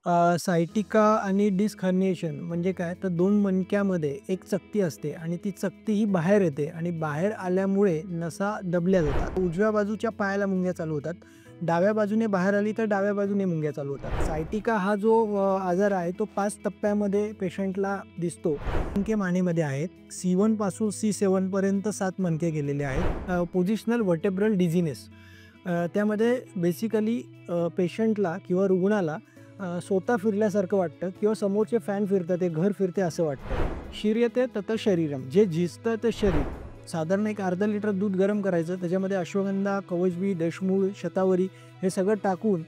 Sciatica आणि disk herniation म्हणजे काय तर दोन मणक्यामध्ये एक चकती असते आणि ती चकती ही बाहेर येते आणि बाहेर आल्यामुळे नसा दबल्या जातात. उजव्या बाजूच्या पायाला मुंग्या चालू होतात. डाव्या बाजूने बाहेर आली तर डाव्या बाजूने मुंग्या चालू होतात. सायटिका हा जो आजार आहे तो 5 टप्प्यामध्ये पेशंटला दिसतो. मणके मानेमध्ये आहेत. C1 पासून C7 पर्यंत 7 मणके गेलेले आहेत. पोझिशनल व्हर्टेब्रल डिझिनेस त्यामध्ये बेसिकली पेशंटला किंवा रुग्णाला स्वतः फिरल्यासारखं वाटतं किंवा समोरचे फॅन फिरतात ते घर फिरते असं वाटतं. शिर्यते तत शरीरम जे झिजतं ते शरीर. साधारण एक अर्धा लिटर दूध गरम करायचं, त्याच्यामध्ये अश्वगंधा, कवचबी, दशमूळ, शतावरी हे सगळं टाकून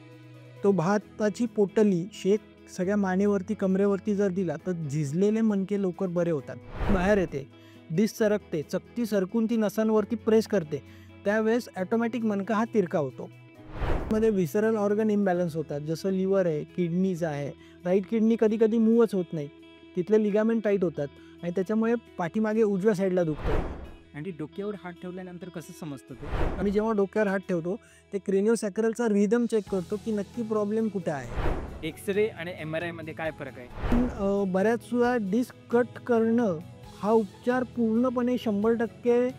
तो भाताची पोटली शेक सगळ्या मानेवरती कमरेवरती जर दिला तर झिजलेले मणके लवकर बरे होतात. बाहेर येते, डिस्क सरकते, चकती सरकून ती नसांवरती प्रेस करते, त्यावेळेस ऑटोमॅटिक मणका हा तिरका होतो. मध्ये विसरल ऑर्गन इम्बॅलन्स होतात, जसं लिव्हर आहे, किडनीज आहे. राईट किडनी कधी कधी मूवच होत नाही, तिथले लिगामेंट टाईट होतात आणि त्याच्यामुळे पाठीमागे उजव्या साईडला दुखतं. आणि डोक्यावर हात ठेवल्यानंतर कसं समजतं ते? आम्ही जेव्हा डोक्यावर हात ठेवतो ते क्रेनिओसॅक्रलचा रिदम चेक करतो की नक्की प्रॉब्लेम कुठे आहे. एक्सरे आणि MRI मध्ये काय फरक आहे? पण बऱ्याच वेळा डिस्क कट करणं हा उपचार पूर्णपणे 100%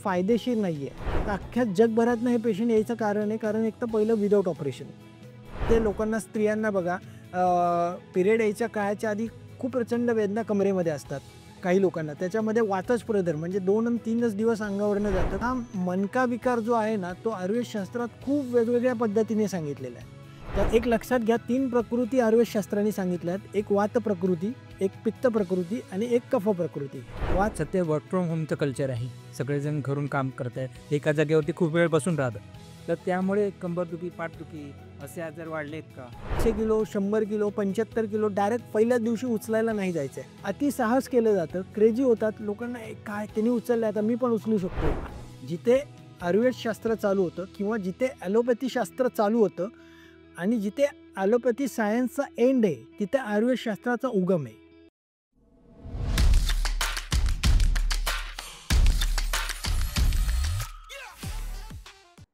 फायदेशीर नाही आहे. तर अख्ख्या जगभरातनं हे पेशंट यायचं कारण आहे, कारण एक तर पहिलं विदाऊट ऑपरेशन. ते लोकांना, स्त्रियांना बघा, पिरियड यायच्या काळाच्या आधी खूप प्रचंड वेदना कमरेमध्ये असतात काही लोकांना, त्याच्यामध्ये वातच प्रदर म्हणजे 2 आणि 3च दिवस अंगावरनं जातात. हा मणका विकार जो आहे ना तो आयुर्वेदशास्त्रात खूप वेगवेगळ्या पद्धतीने सांगितलेला आहे. तर एक लक्षात घ्या, 3 प्रकृती आयुर्वेदशास्त्राने सांगितल्यात. एक वात प्रकृती, एक पित्त प्रकृती आणि एक कफ प्रकृती. वाद सध्या वर्क फ्रॉम होमचं कल्चर आहे, सगळेजण घरून काम करत आहेत, एका जागेवरती खूप वेळ बसून राहतात, तर त्यामुळे कंबरदुखी, पाठदुखी असे आजार वाढलेत का? 100 किलो, 100 किलो, 75 किलो डायरेक्ट पहिल्याच दिवशी उचलायला नाही जायचं आहे. अतिसाहस केलं जातं, क्रेजी होतात लोकांना. काय त्यांनी उचललं, आता मी पण उचलू शकतो. जिथे आयुर्वेदशास्त्र चालू होतं किंवा जिथे ॲलोपॅथी शास्त्र चालू होतं आणि जिथे ॲलोपॅथी सायन्सचा एंड आहे तिथे आयुर्वेदशास्त्राचा उगम आहे.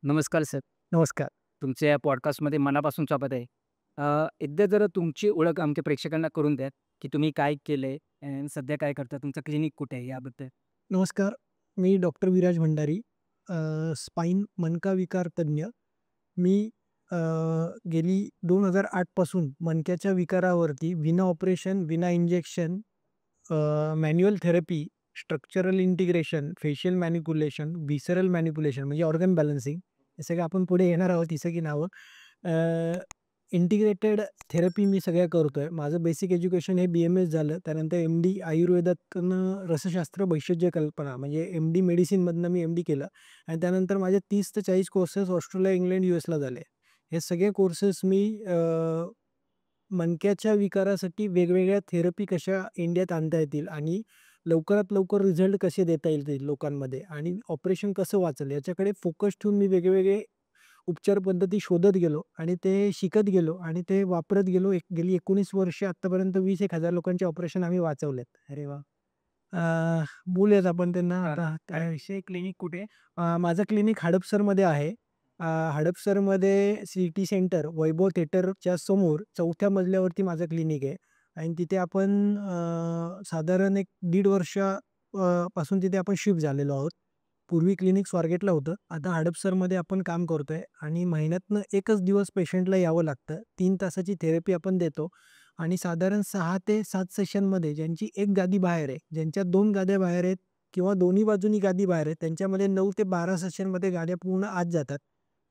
नमस्कार सर, नमस्कार. तुमच्या या पॉडकास्टमध्ये मनापासून स्वागत आहे. एकदा जरा तुमची ओळख आमच्या प्रेक्षकांना करून द्या, की तुम्ही काय केलंय आणि सध्या काय करता, तुमचं क्लिनिक कुठे आहे याबद्दल. नमस्कार, मी डॉक्टर विराज भंडारी, स्पाईन मणका विकार तज्ज्ञ. मी गेली 2008 पासून मणक्याच्या विकारावरती विना ऑपरेशन, विना injection, manual therapy, structural integration, facial manipulation, visceral manipulation म्हणजे ऑर्गन बॅलन्सिंग, हे सगळं आपण पुढे येणार आहोत ही सगळी नावं. इंटिग्रेटेड थेरपी मी सगळ्या करतोय. माझं बेसिक एज्युकेशन हे BMS झालं, त्यानंतर MD आयुर्वेदातनं रसशास्त्र वैषज्य कल्पना म्हणजे MD मेडिसिनमधनं मी MD केलं आणि त्यानंतर माझे 30 ते 40 कोर्सेस ऑस्ट्रेलिया, इंग्लंड, US ला झाले. हे सगळे कोर्सेस मी मणक्याच्या विकारासाठी वेगवेगळ्या थेरपी कशा इंडियात आणता येतील आणि लवकरात लवकर रिझल्ट कसे देता येतील लोकांमध्ये आणि ऑपरेशन कसं वाचेल याच्याकडे फोकस ठेवून मी वेगवेगळे उपचार पद्धती शोधत गेलो आणि ते शिकत गेलो आणि ते वापरत गेलो. गेली 19 वर्ष आत्तापर्यंत 20,000 लोकांचे ऑपरेशन आम्ही वाचवलेत. अरे वा. बोलूयात आपण त्यांना आता काय. विषय क्लिनिक कुठे आहे? माझं क्लिनिक हडपसरमध्ये आहे. हडपसरमध्ये सिटी सेंटर वैभव थिएटरच्या समोर 4थ्या मजल्यावरती माझं क्लिनिक आहे आणि तिथे आपण साधारण एक 1.5 वर्ष पासून तिथे आपण शिफ्ट झालेलो आहोत. पूर्वी क्लिनिक स्वारगेटला होतं, आता हडपसरमध्ये आपण काम करतोय आणि महिन्यातनं एकच दिवस पेशंटला यावं लागतं. 3 तासाची थेरपी आपण देतो आणि साधारण 6 ते 7 सेशनमध्ये ज्यांची एक गादी बाहेर आहे, ज्यांच्या 2 गाद्या बाहेर आहेत किंवा दोन्ही बाजूनी गादी बाहेर आहे, त्यांच्यामध्ये 9 ते 12 सेशनमध्ये गाद्या पूर्ण आत जातात.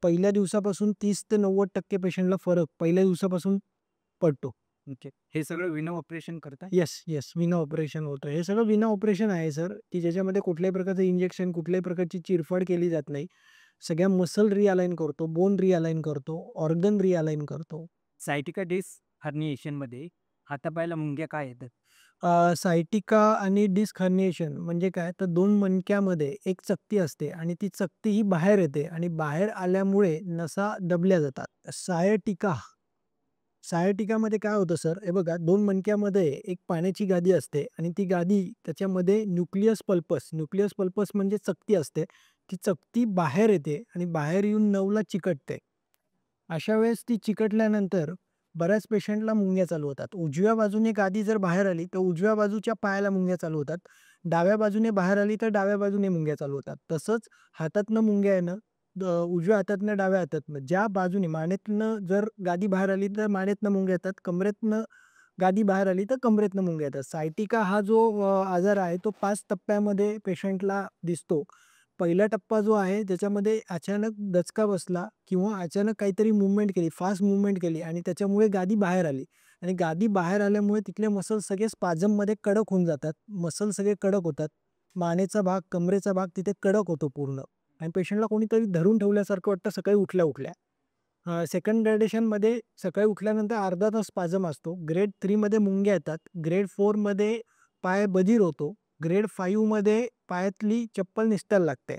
पहिल्या दिवसापासून 30 ते 90% पेशंटला फरक पहिल्या दिवसापासून पडतो. ओके, हे सगळं विना ऑपरेशन करताय? येस, विना ऑपरेशन होतं. हे सगळं विना ऑपरेशन आहे सर, की ज्याच्यामध्ये कुठल्याही प्रकारचं इंजेक्शन, कुठल्याही प्रकारची चिरफाड केली जात नाही. सगळ्या मसल रिअलाइन करतो, बोन रिअलाइन करतो, ऑर्गन रिअलाइन करतो. सायटिका डिस्क हर्निएशन मध्ये हातापायाला मुंग्या काय येतात? सायटिका आणि डिस्क हर्निएशन म्हणजे काय तर दोन मणक्यामध्ये एक चकती असते आणि ती चकती ही बाहेर येते आणि बाहेर आल्यामुळे नसा दबल्या जातात. सायटिकामध्ये काय होतं सर, हे बघा, 2 मणक्यामध्ये एक पाण्याची गादी असते आणि ती गादी त्याच्यामध्ये न्यूक्लियस पल्पस म्हणजे चकती असते. ती चकती बाहेर येते आणि बाहेर येऊन नवला चिकटते. अशा वेळेस ती चिकटल्यानंतर बऱ्याच पेशंटला मुंग्या चालू होतात. उजव्या बाजूने गादी जर बाहेर आली, तर उजव्या बाजूच्या पायाला मुंग्या चालू होतात. डाव्या बाजूने बाहेर आली, तर डाव्या बाजूने मुंग्या चालू होतात. तसंच हातातनं मुंग्या येणं, उजव्या हातातनं, डाव्या हातातनं, ज्या बाजूने मानेतनं जर गादी बाहेर आली, तर मानेतनं मुंग्या येतात. कमरेतनं गादी बाहेर आली, तर कमरेतनं मुंग्या येतात. सायटिका हा जो आजार आहे, तो 5 टप्प्यामध्ये पेशंटला दिसतो. पहिला टप्पा जो आहे त्याच्यामध्ये अचानक दचका बसला किंवा अचानक काहीतरी मूव्हमेंट केली, फास्ट मूव्हमेंट केली आणि त्याच्यामुळे गादी बाहेर आली आणि गादी बाहेर आल्यामुळे तिथले मसल्स सगळे स्पाझममध्ये कडक होऊन जातात. मसल सगळे कडक होतात. मानेचा भाग, कमरेचा भाग तिथे कडक होतो पूर्ण आणि पेशंटला कोणीतरी धरून ठेवल्यासारखं वाटतं सकाळी उठल्या-उठल्या. सेकंड ग्रेडेशनमध्ये सकाळी उठल्यानंतर अर्धा तास स्पाझम असतो. ग्रेड 3 मध्ये मुंग्या येतात. ग्रेड 4 मध्ये पाय बधीर होतो. ग्रेड 5 मध्ये पायातली चप्पल निसटायला लागते.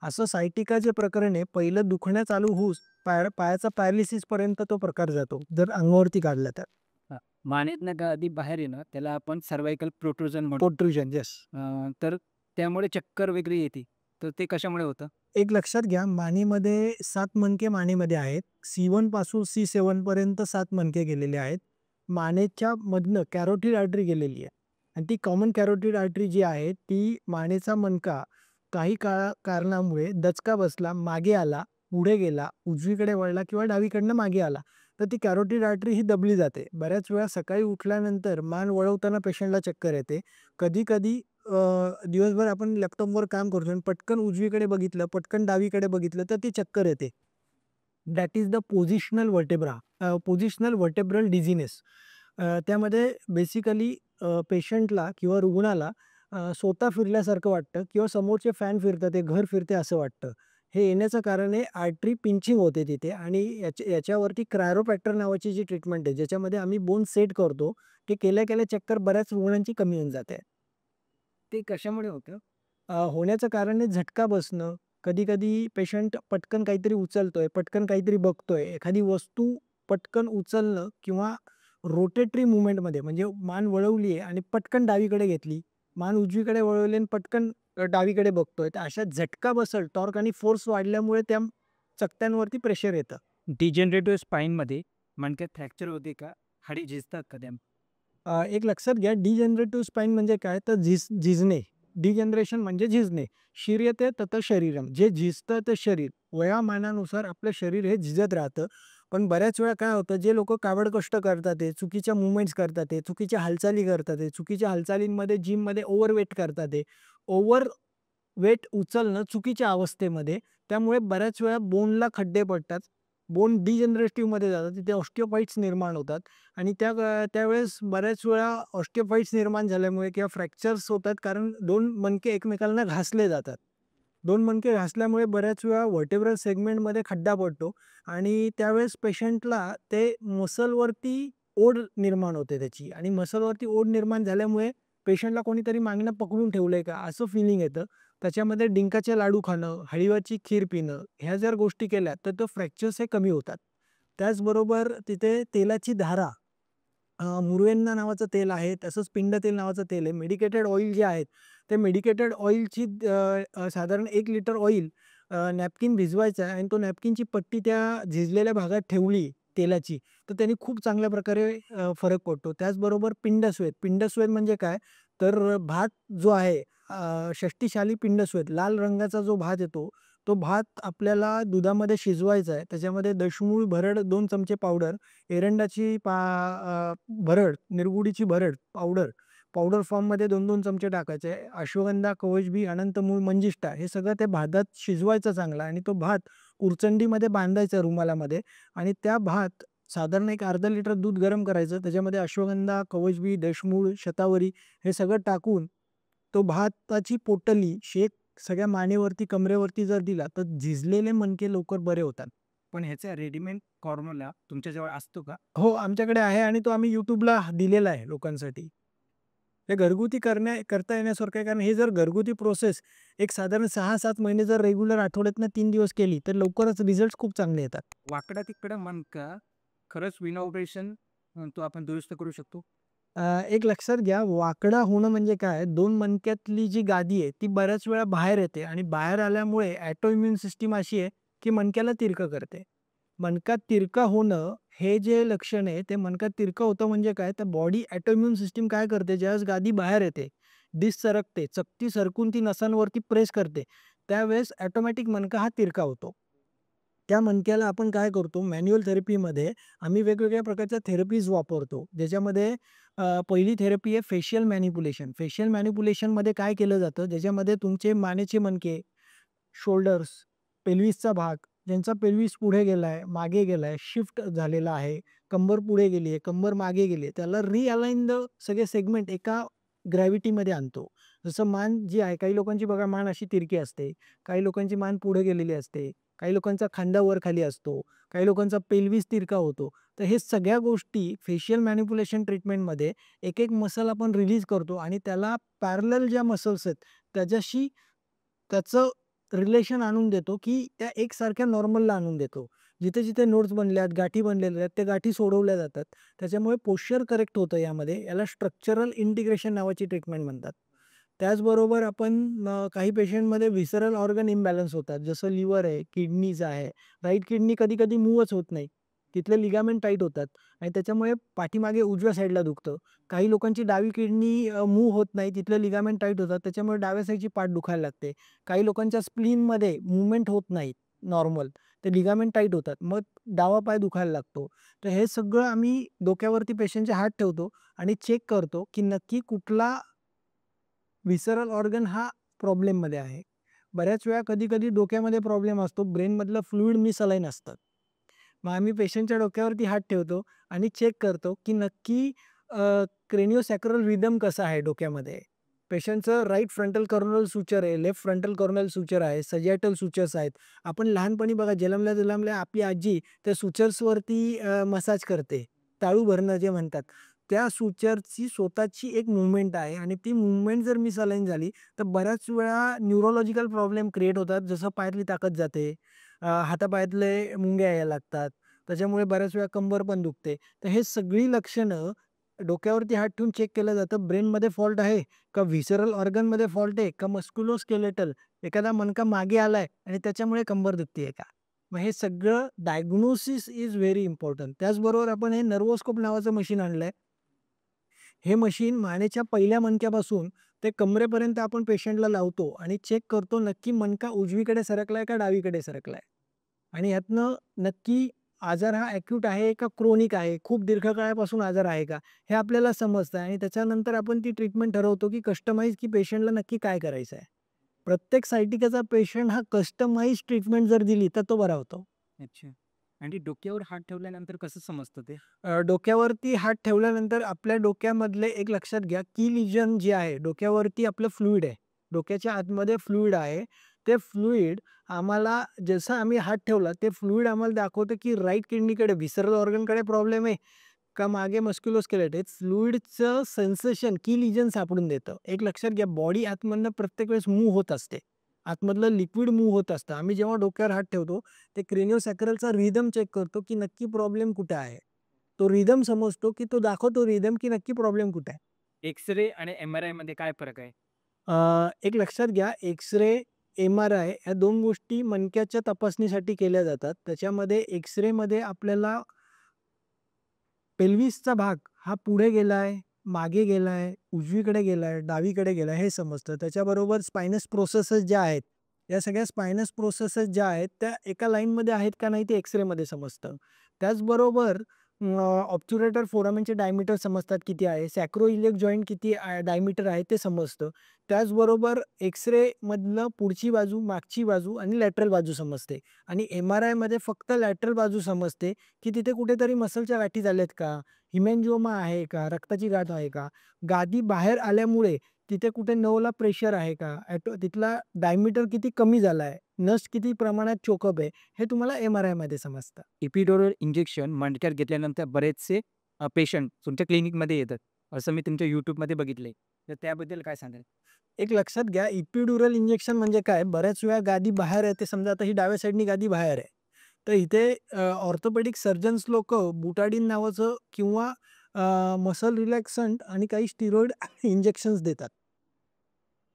असं सायटिकाचे प्रकरण आहे. पहिलं दुखणं चालू होऊस पायाचा पॅरालिसिसपर्यंत तो प्रकार जातो, जर अंगावरती काढला तर. हां. मानेतनं गादी बाहेर येणं त्याला आपण सर्व्हायकल प्रोट्रुजन म्हणतो. प्रोट्रुजन येस. तर त्यामुळे चक्कर वगैरे येते. तर ते कशामुळे होतं? एक लक्षात घ्या, मानेमध्ये 7 मणके मानेमध्ये आहेत. C1 पासून C7 पर्यंत 7 मणके गेलेले आहेत. मानेच्या मधनं कॅरोटिड आर्टरी गेलेली आहे आणि ती कॉमन कॅरोटिड आर्टरी जी आहे, ती मानेचा मणका काही कारणामुळे दचका बसला, मागे आला, पुढे गेला, उजवीकडे वळला किंवा डावीकडनं मागे आला, तर ती कॅरोटिड आर्टरी ही दबली जाते. बऱ्याच वेळा सकाळी उठल्यानंतर मान वळवताना पेशंटला चक्कर येते. कधी-कधी दिवसभर आपण लॅपटॉपवर काम करतो आणि पटकन उजवीकडे बघितलं, पटकन डावीकडे बघितलं, तर ती चक्कर येते. That is the positional vertebra, positional vertebral dizziness. त्यामध्ये बेसिकली पेशंटला किंवा रुग्णाला स्वतः फिरल्यासारखं वाटतं किंवा समोरचे फॅन फिरतात, ते घर फिरते असं वाटतं. हे येण्याचं कारण आहे आर्टरी पिंचिंग होते तिथे आणि याच्यावरती क्रायोप्रॅक्टर नावाची जी ट्रीटमेंट आहे, ज्याच्यामध्ये आम्ही बोन सेट करतो, ते केल्या-केल्या चक्कर बऱ्याच रुग्णांची कमी होऊन जाते. ते कशामुळे होतं? होण्याचं कारण आहे झटका बसणं. कधी-कधी पेशंट पटकन काहीतरी उचलतोय, पटकन काहीतरी बघतोय. एखादी वस्तू पटकन उचलणं किंवा रोटेटरी मूव्हमेंटमध्ये म्हणजे मान वळवली आहे आणि पटकन डावीकडे घेतली. मान उजवीकडे वळवली आणि पटकन डावीकडे बघतोय. तर अशा झटका बसल, टॉर्क आणि फोर्स वाढल्यामुळे त्या चकत्यांवरती प्रेशर येतं. डिजनरेटिव्ह स्पाईनमध्ये मणक्यात फ्रॅक्चर होते का? हाडी झिजतात का त्या? एक लक्षात घ्या, डिजनरेटिव्ह स्पाईन म्हणजे काय? तर झिजणे. डिजनरेशन म्हणजे झिजणे. शिर्यते तत शरीरम. जे झिजतं ते शरीर. वयामानानुसार आपलं शरीर हे झिजत राहतं. पण बऱ्याच वेळा काय होतं, जे लोकं काबड कष्ट करतात आहे, चुकीच्या मूव्हमेंट्स करतात आहे, चुकीच्या हालचाली करतात आहे, चुकीच्या हालचालींमध्ये जिममध्ये ओव्हरवेट करतात आहे. ओव्हर वेट उचलणं चुकीच्या अवस्थेमध्ये, त्यामुळे बऱ्याच वेळा बोनला खड्डे पडतात. बोन डिजनरेटिव्हमध्ये जातात. तिथे ऑस्टिओफाइट्स निर्माण होतात आणि त्यावेळेस बऱ्याच वेळा ऑस्टिओफाइट्स निर्माण झाल्यामुळे किंवा फ्रॅक्चर्स होतात, कारण 2 मणके एकमेकांना घासले जातात. 2 मणके घासल्यामुळे बऱ्याच वेळा व्हर्टेब्रल सेगमेंटमध्ये खड्डा पडतो आणि त्यावेळेस पेशंटला ते मसलवरती ओढ निर्माण होते त्याची आणि मसलवरती ओढ निर्माण झाल्यामुळे पेशंटला कोणीतरी मागणं पकडून ठेवलंय का असं फिलिंग येतं. त्याच्यामध्ये डिंकाचे लाडू खाणं, हळीवाची खीर पिणं, ह्या जर गोष्टी केल्या तर तो फ्रॅक्चर्स हे कमी होतात. त्याचबरोबर तिथे तेलाची धारा, मुरुएन्ना नावाचं तेल आहे, तसंच पिंड तेल नावाचं तेल आहे. मेडिकेटेड ऑइल जे आहेत, ते मेडिकेटेड ऑइलची साधारण 1 लिटर ऑइल नॅपकिन भिजवायचा आहे आणि तो नॅपकिनची पट्टी त्या झिजलेल्या भागात ठेवली तेलाची, तर त्याने खूप चांगल्या प्रकारे फरक पडतो. त्याचबरोबर पिंडस्वेद. पिंडस्वेद म्हणजे काय? तर भात जो आहे, षष्टिशाली पिंडस्वेद, लाल रंगाचा जो भात येतो, तो भात आपल्याला दुधामध्ये शिजवायचा आहे. त्याच्यामध्ये दशमूळ भरड 2 चमचे पावडर, एरंडाची भरड, निरगुडीची भरड पावडर, पावडर फॉर्ममध्ये 2-2 चमचे टाकायचे. अश्वगंधा, कवचबी, अनंतमूळ, मंजिष्ठा हे सगळं त्या भातात शिजवायचं चांगला आणि तो भात उरचंडीमध्ये बांधायचा रुमालामध्ये आणि त्या भात साधारण एक अर्धा लिटर दूध गरम करायचं. त्याच्यामध्ये अश्वगंधा, कवचबी, दशमूळ, शतावरी हे सगळं टाकून तो भाताची पोटली शेक सगळ्या मानेवरती, कमरेवरती जर दिला, तर झिजलेले मणके लवकर बरे होतात. पण ह्याचा रेडीमेड फॉर्म्युला तुमच्याजवळ असतो का? हो, आमच्याकडे आहे आणि तो आम्ही YouTubeला दिलेला आहे लोकांसाठी. हे घरगुती करता येण्यासारखं आहे, कारण हे जर घरगुती प्रोसेस एक साधारण 6-7 महिने जर रेग्युलर आठवड्यातनं 3 दिवस केली, तर लवकरच रिझल्ट्स खूप चांगले येतात. वाकडा-तिकडा मणका खरंच विना ऑपरेशन तो आपण दुरुस्त करू शकतो? एक लक्षात घ्या, वाकडा होणं म्हणजे काय? 2 मणक्यातली जी गादी आहे, ती बऱ्याच वेळा बाहेर येते आणि बाहेर आल्यामुळे ऑटो इम्यून सिस्टम अशी आहे, की मणक्याला तिरकं करते. मणका तिरका होणं हे जे लक्षण आहे ते मणका तिरका होतं म्हणजे काय, तर बॉडी ऑटोइम्यून सिस्टम काय करते, ज्यावेळेस गादी बाहेर येते, डिस्क सरकते, चकती सरकून ती नसांवरती प्रेस करते, त्यावेळेस ऑटोमॅटिक मणका हा तिरका होतो. त्या मणक्याला आपण काय करतो, मॅन्युअल थेरपीमध्ये आम्ही वेगवेगळ्या प्रकारच्या थेरपीज वापरतो. ज्याच्यामध्ये पहिली थेरपी आहे फेशियल मॅनिप्युलेशन. फेशियल मॅनिप्युलेशनमध्ये काय केलं जातं, ज्याच्यामध्ये तुमचे मानेचे मणके, शोल्डर्स, पेल्विसचा भाग, ज्यांचा पेल्विस पुढे गेलाय, मागे गेलाय, शिफ्ट झालेला आहे, कंबर पुढे गेली आहे, कंबर मागे गेली आहे, त्याला रिअलाइन द सगळे सेगमेंट एका ग्रॅव्हिटीमध्ये आणतो. जसं मान जी आहे, काही लोकांची बघा मान अशी तिरकी असते, काही लोकांची मान पुढे गेलेली असते, काही लोकांचा खांदा वर खाली असतो, काही लोकांचा पेल्विस तिरका होतो. तर हे सगळ्या गोष्टी फेशियल मॅनिप्युलेशन ट्रीटमेंटमध्ये एक-एक मसल आपण रिलीज करतो आणि त्याला पॅरलल ज्या मसल्स आहेत त्याच्याशी त्याचं रिलेशन आणून देतो, की त्या एकसारख्या नॉर्मलला आणून देतो. जिथे-जिथे नोड्स बनल्यात, गाठी बनलेल्या आहेत, त्या गाठी सोडवल्या जातात. त्याच्यामुळे पोश्चर करेक्ट होतं यामध्ये. याला स्ट्रक्चरल इंटिग्रेशन नावाची ट्रीटमेंट म्हणतात. त्याचबरोबर आपण काही पेशंटमध्ये व्हिसरल ऑर्गन इम्बॅलन्स होतात. जसं लिव्हर आहे, किडनीज आहे. राईट किडनी कधी-कधी मूव्हच होत नाही. तिथले लिगामेंट टाईट होतात आणि त्याच्यामुळे पाठीमागे उजव्या साईडला दुखतं. काही लोकांची डावी किडनी मूव्ह होत नाही. तिथले लिगामेंट टाईट होतात. त्याच्यामुळे डाव्या साईडची पाठ दुखायला लागते. काही लोकांच्या स्प्लीनमध्ये मूव्हमेंट होत नाहीत नॉर्मल. ते लिगामेंट टाईट होतात. मग डावा पाय दुखायला लागतो. तर हे सगळं आम्ही डोक्यावरती पेशंटचे हात ठेवतो आणि चेक करतो, की नक्की कुठला व्हिसरल ऑर्गन हा प्रॉब्लेममध्ये आहे. बऱ्याच वेळा कधी-कधी डोक्यामध्ये प्रॉब्लेम असतो. ब्रेनमधलं फ्लुइड मिसअलाइन असतं. मग आम्ही पेशंटच्या डोक्यावरती हात ठेवतो आणि चेक करतो, की नक्की क्रेनिओसॅक्रल रिदम कसा आहे डोक्यामध्ये. पेशंटचं राइट फ्रंटल कॉर्नल सुचर आहे, लेफ्ट फ्रंटल कॉर्नल सुचर आहे, सजिएटल सुचर्स आहेत. आपण लहानपणी बघा जन्मल्या-जन्मल्या आपली आजी त्या सुचर्सवरती मसाज करते. टाळू भरणं जे म्हणतात. त्या सुचरची स्वतःची एक मूव्हमेंट आहे आणि ती मूव्हमेंट जर मिसअलाइन झाली, तर बऱ्याच वेळा न्यूरोलॉजिकल प्रॉब्लेम क्रिएट होतात. जसं पायातली ताकद जाते, हातापायातले मुंग्या यायला लागतात. त्याच्यामुळे बऱ्याच वेळा कंबर पण दुखते. तर हे सगळी लक्षणं डोक्यावरती हात ठेवून चेक केलं जातं. ब्रेनमध्ये फॉल्ट आहे का व्हिसरल ऑर्गनमध्ये फॉल्ट आहे का मस्क्युलोस्केलेटल एखादा मणका मागे आलाय आणि त्याच्यामुळे कंबर दुखतीये का? मग हे सगळं डायग्नोसिस इज व्हेरी इम्पोर्टंट. त्याचबरोबर आपण हे नर्व्होस्कोप नावाचं मशीन आणलंय. हे मशीन मानेच्या पहिल्या मणक्यापासून ते कमरेपर्यंत आपण पेशंटला लावतो आणि चेक करतो नक्की मणका उजवीकडे सरकलाय का डावीकडे सरकलाय. आणि यातनं नक्की आजार हा ॲक्यूट आहे का क्रोनिक आहे, खूप दीर्घकाळापासून आजार आहे का, हे आपल्याला समजतं आणि त्याच्यानंतर आपण ती ट्रीटमेंट ठरवतो की कस्टमाइज की पेशंटला नक्की काय करायचं आहे. प्रत्येक सायटिकाचा पेशंट हा कस्टमाइज ट्रीटमेंट जर दिली तर तो बरा होतो. अच्छा. आणि डोक्यावर हात ठेवल्यानंतर कसं समजतं ते? डोक्यावरती हात ठेवल्यानंतर आपल्या डोक्यामधले एक लक्षात घ्या, की लिजन जे आहे डोक्यावरती आपलं फ्लुइड आहे. डोक्याच्या आतमध्ये फ्लुइड आहे. ते फ्लुइड आम्हाला जसं आम्ही हात ठेवला, ते फ्लुइड आम्हाला दाखवतं, की राइट किडनीकडे व्हिसरल ऑर्गनकडे प्रॉब्लेम आहे का मागे मस्क्युलोस्केलेटल आहे. फ्लुइडचं सेन्सेशन की लिजन सापडून देतं. एक लक्षात घ्या, बॉडी आतमधनं प्रत्येक वेळेस मूव्ह होत असते. आतमधलं लिक्विड मूव्ह होत असतं. आम्ही जेव्हा डोक्यावर हात ठेवतो, ते क्रेनिओसॅक्रलचा रिदम चेक करतो, की नक्की प्रॉब्लेम कुठे आहे. तो रिदम समजतो, की तो दाखवतो रिदम, की नक्की प्रॉब्लेम कुठे आहे. एक्स-रे आणि एम-आर-आयमध्ये काय फरक आहे? एक लक्षात घ्या, एक्स-रे, एम-आर-आय ह्या 2 गोष्टी मणक्याच्या तपासणीसाठी केल्या जातात. त्याच्यामध्ये एक्स-रेमध्ये आपल्याला पेल्विसचा भाग हा पुढे गेलाय, मागे गेलाय, उजवीकडे गेलाय, डावीकडे गेलाय हे समजतं. त्याच्याबरोबर स्पायनस प्रोसेसेस ज्या आहेत, या सगळ्या स्पायनस प्रोसेसेस ज्या आहेत, त्या एका लाईनमध्ये आहेत का नाही ते एक्स-रेमध्ये समजतं. त्याचबरोबर ऑब्च्युरेटर फोरामेनचे डायमीटर समजतात किती आहे, सॅक्रोइलिएक जॉइंट किती डायमीटर आहे ते समजतं. त्याचबरोबर एक्स-रेमधलं पुढची बाजू, मागची बाजू आणि लॅटरल बाजू समजते आणि एम-आर-आयमध्ये फक्त लॅटरल बाजू समजते, की तिथे कुठेतरी मसलच्या गाठी झाल्यात का? हिमॅन्जिओमा आहे का? रक्ताची गाठ आहे का? गादी बाहेर आल्यामुळे तिथे कुठे नर्व्हला प्रेशर आहे का? तिथला डायमीटर किती कमी झालाय? नस किती प्रमाणात चोकअप आहे? हे तुम्हाला एम-आर-आयमध्ये समजतं. एपिड्युरल इंजेक्शन मणक्यात घेतल्यानंतर बरेचसे पेशंट तुमच्या क्लिनिकमध्ये येतात. असं मी तुमच्या YouTubeमध्ये बघितलंय. तर त्याबद्दल काय सांगाल? एक लक्षात घ्या, इपिड्युरल इंजेक्शन म्हणजे काय? बऱ्याच वेळा गादी बाहेर आहे. ते समजा आता ही डाव्या साइडनी गादी बाहेर आहे. तर इथे ऑर्थोपेडिक सर्जन्स लोकं बुटाडिन नावाचं किंवा मसल रिलॅक्संट आणि काही स्टिरॉइड इंजेक्शन्स देतात.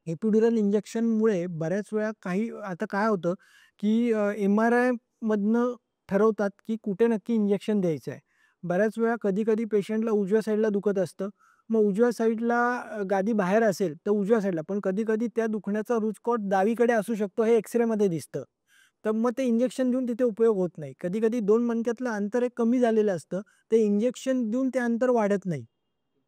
एपिड्युरल इंजेक्शनमुळे बऱ्याच वेळा काही आता काय होतं, की एम-आर-आयमधनं ठरवतात की कुठे नक्की इंजेक्शन द्यायचं आहे. बऱ्याच वेळा कधी-कधी पेशंटला उजव्या साईडला दुखत असतं. मग उजव्या साईडला गादी बाहेर असेल तर उजव्या साईडला, पण कधी-कधी त्या दुखण्याचा रूट कॉज डावीकडे असू शकतो हे एक्स-रेमध्ये दिसतं. तर मग ते इंजेक्शन देऊन तिथे उपयोग होत नाही. कधी-कधी 2 मणक्यातलं अंतर एक कमी झालेलं असतं. ते इंजेक्शन देऊन ते अंतर वाढत नाही.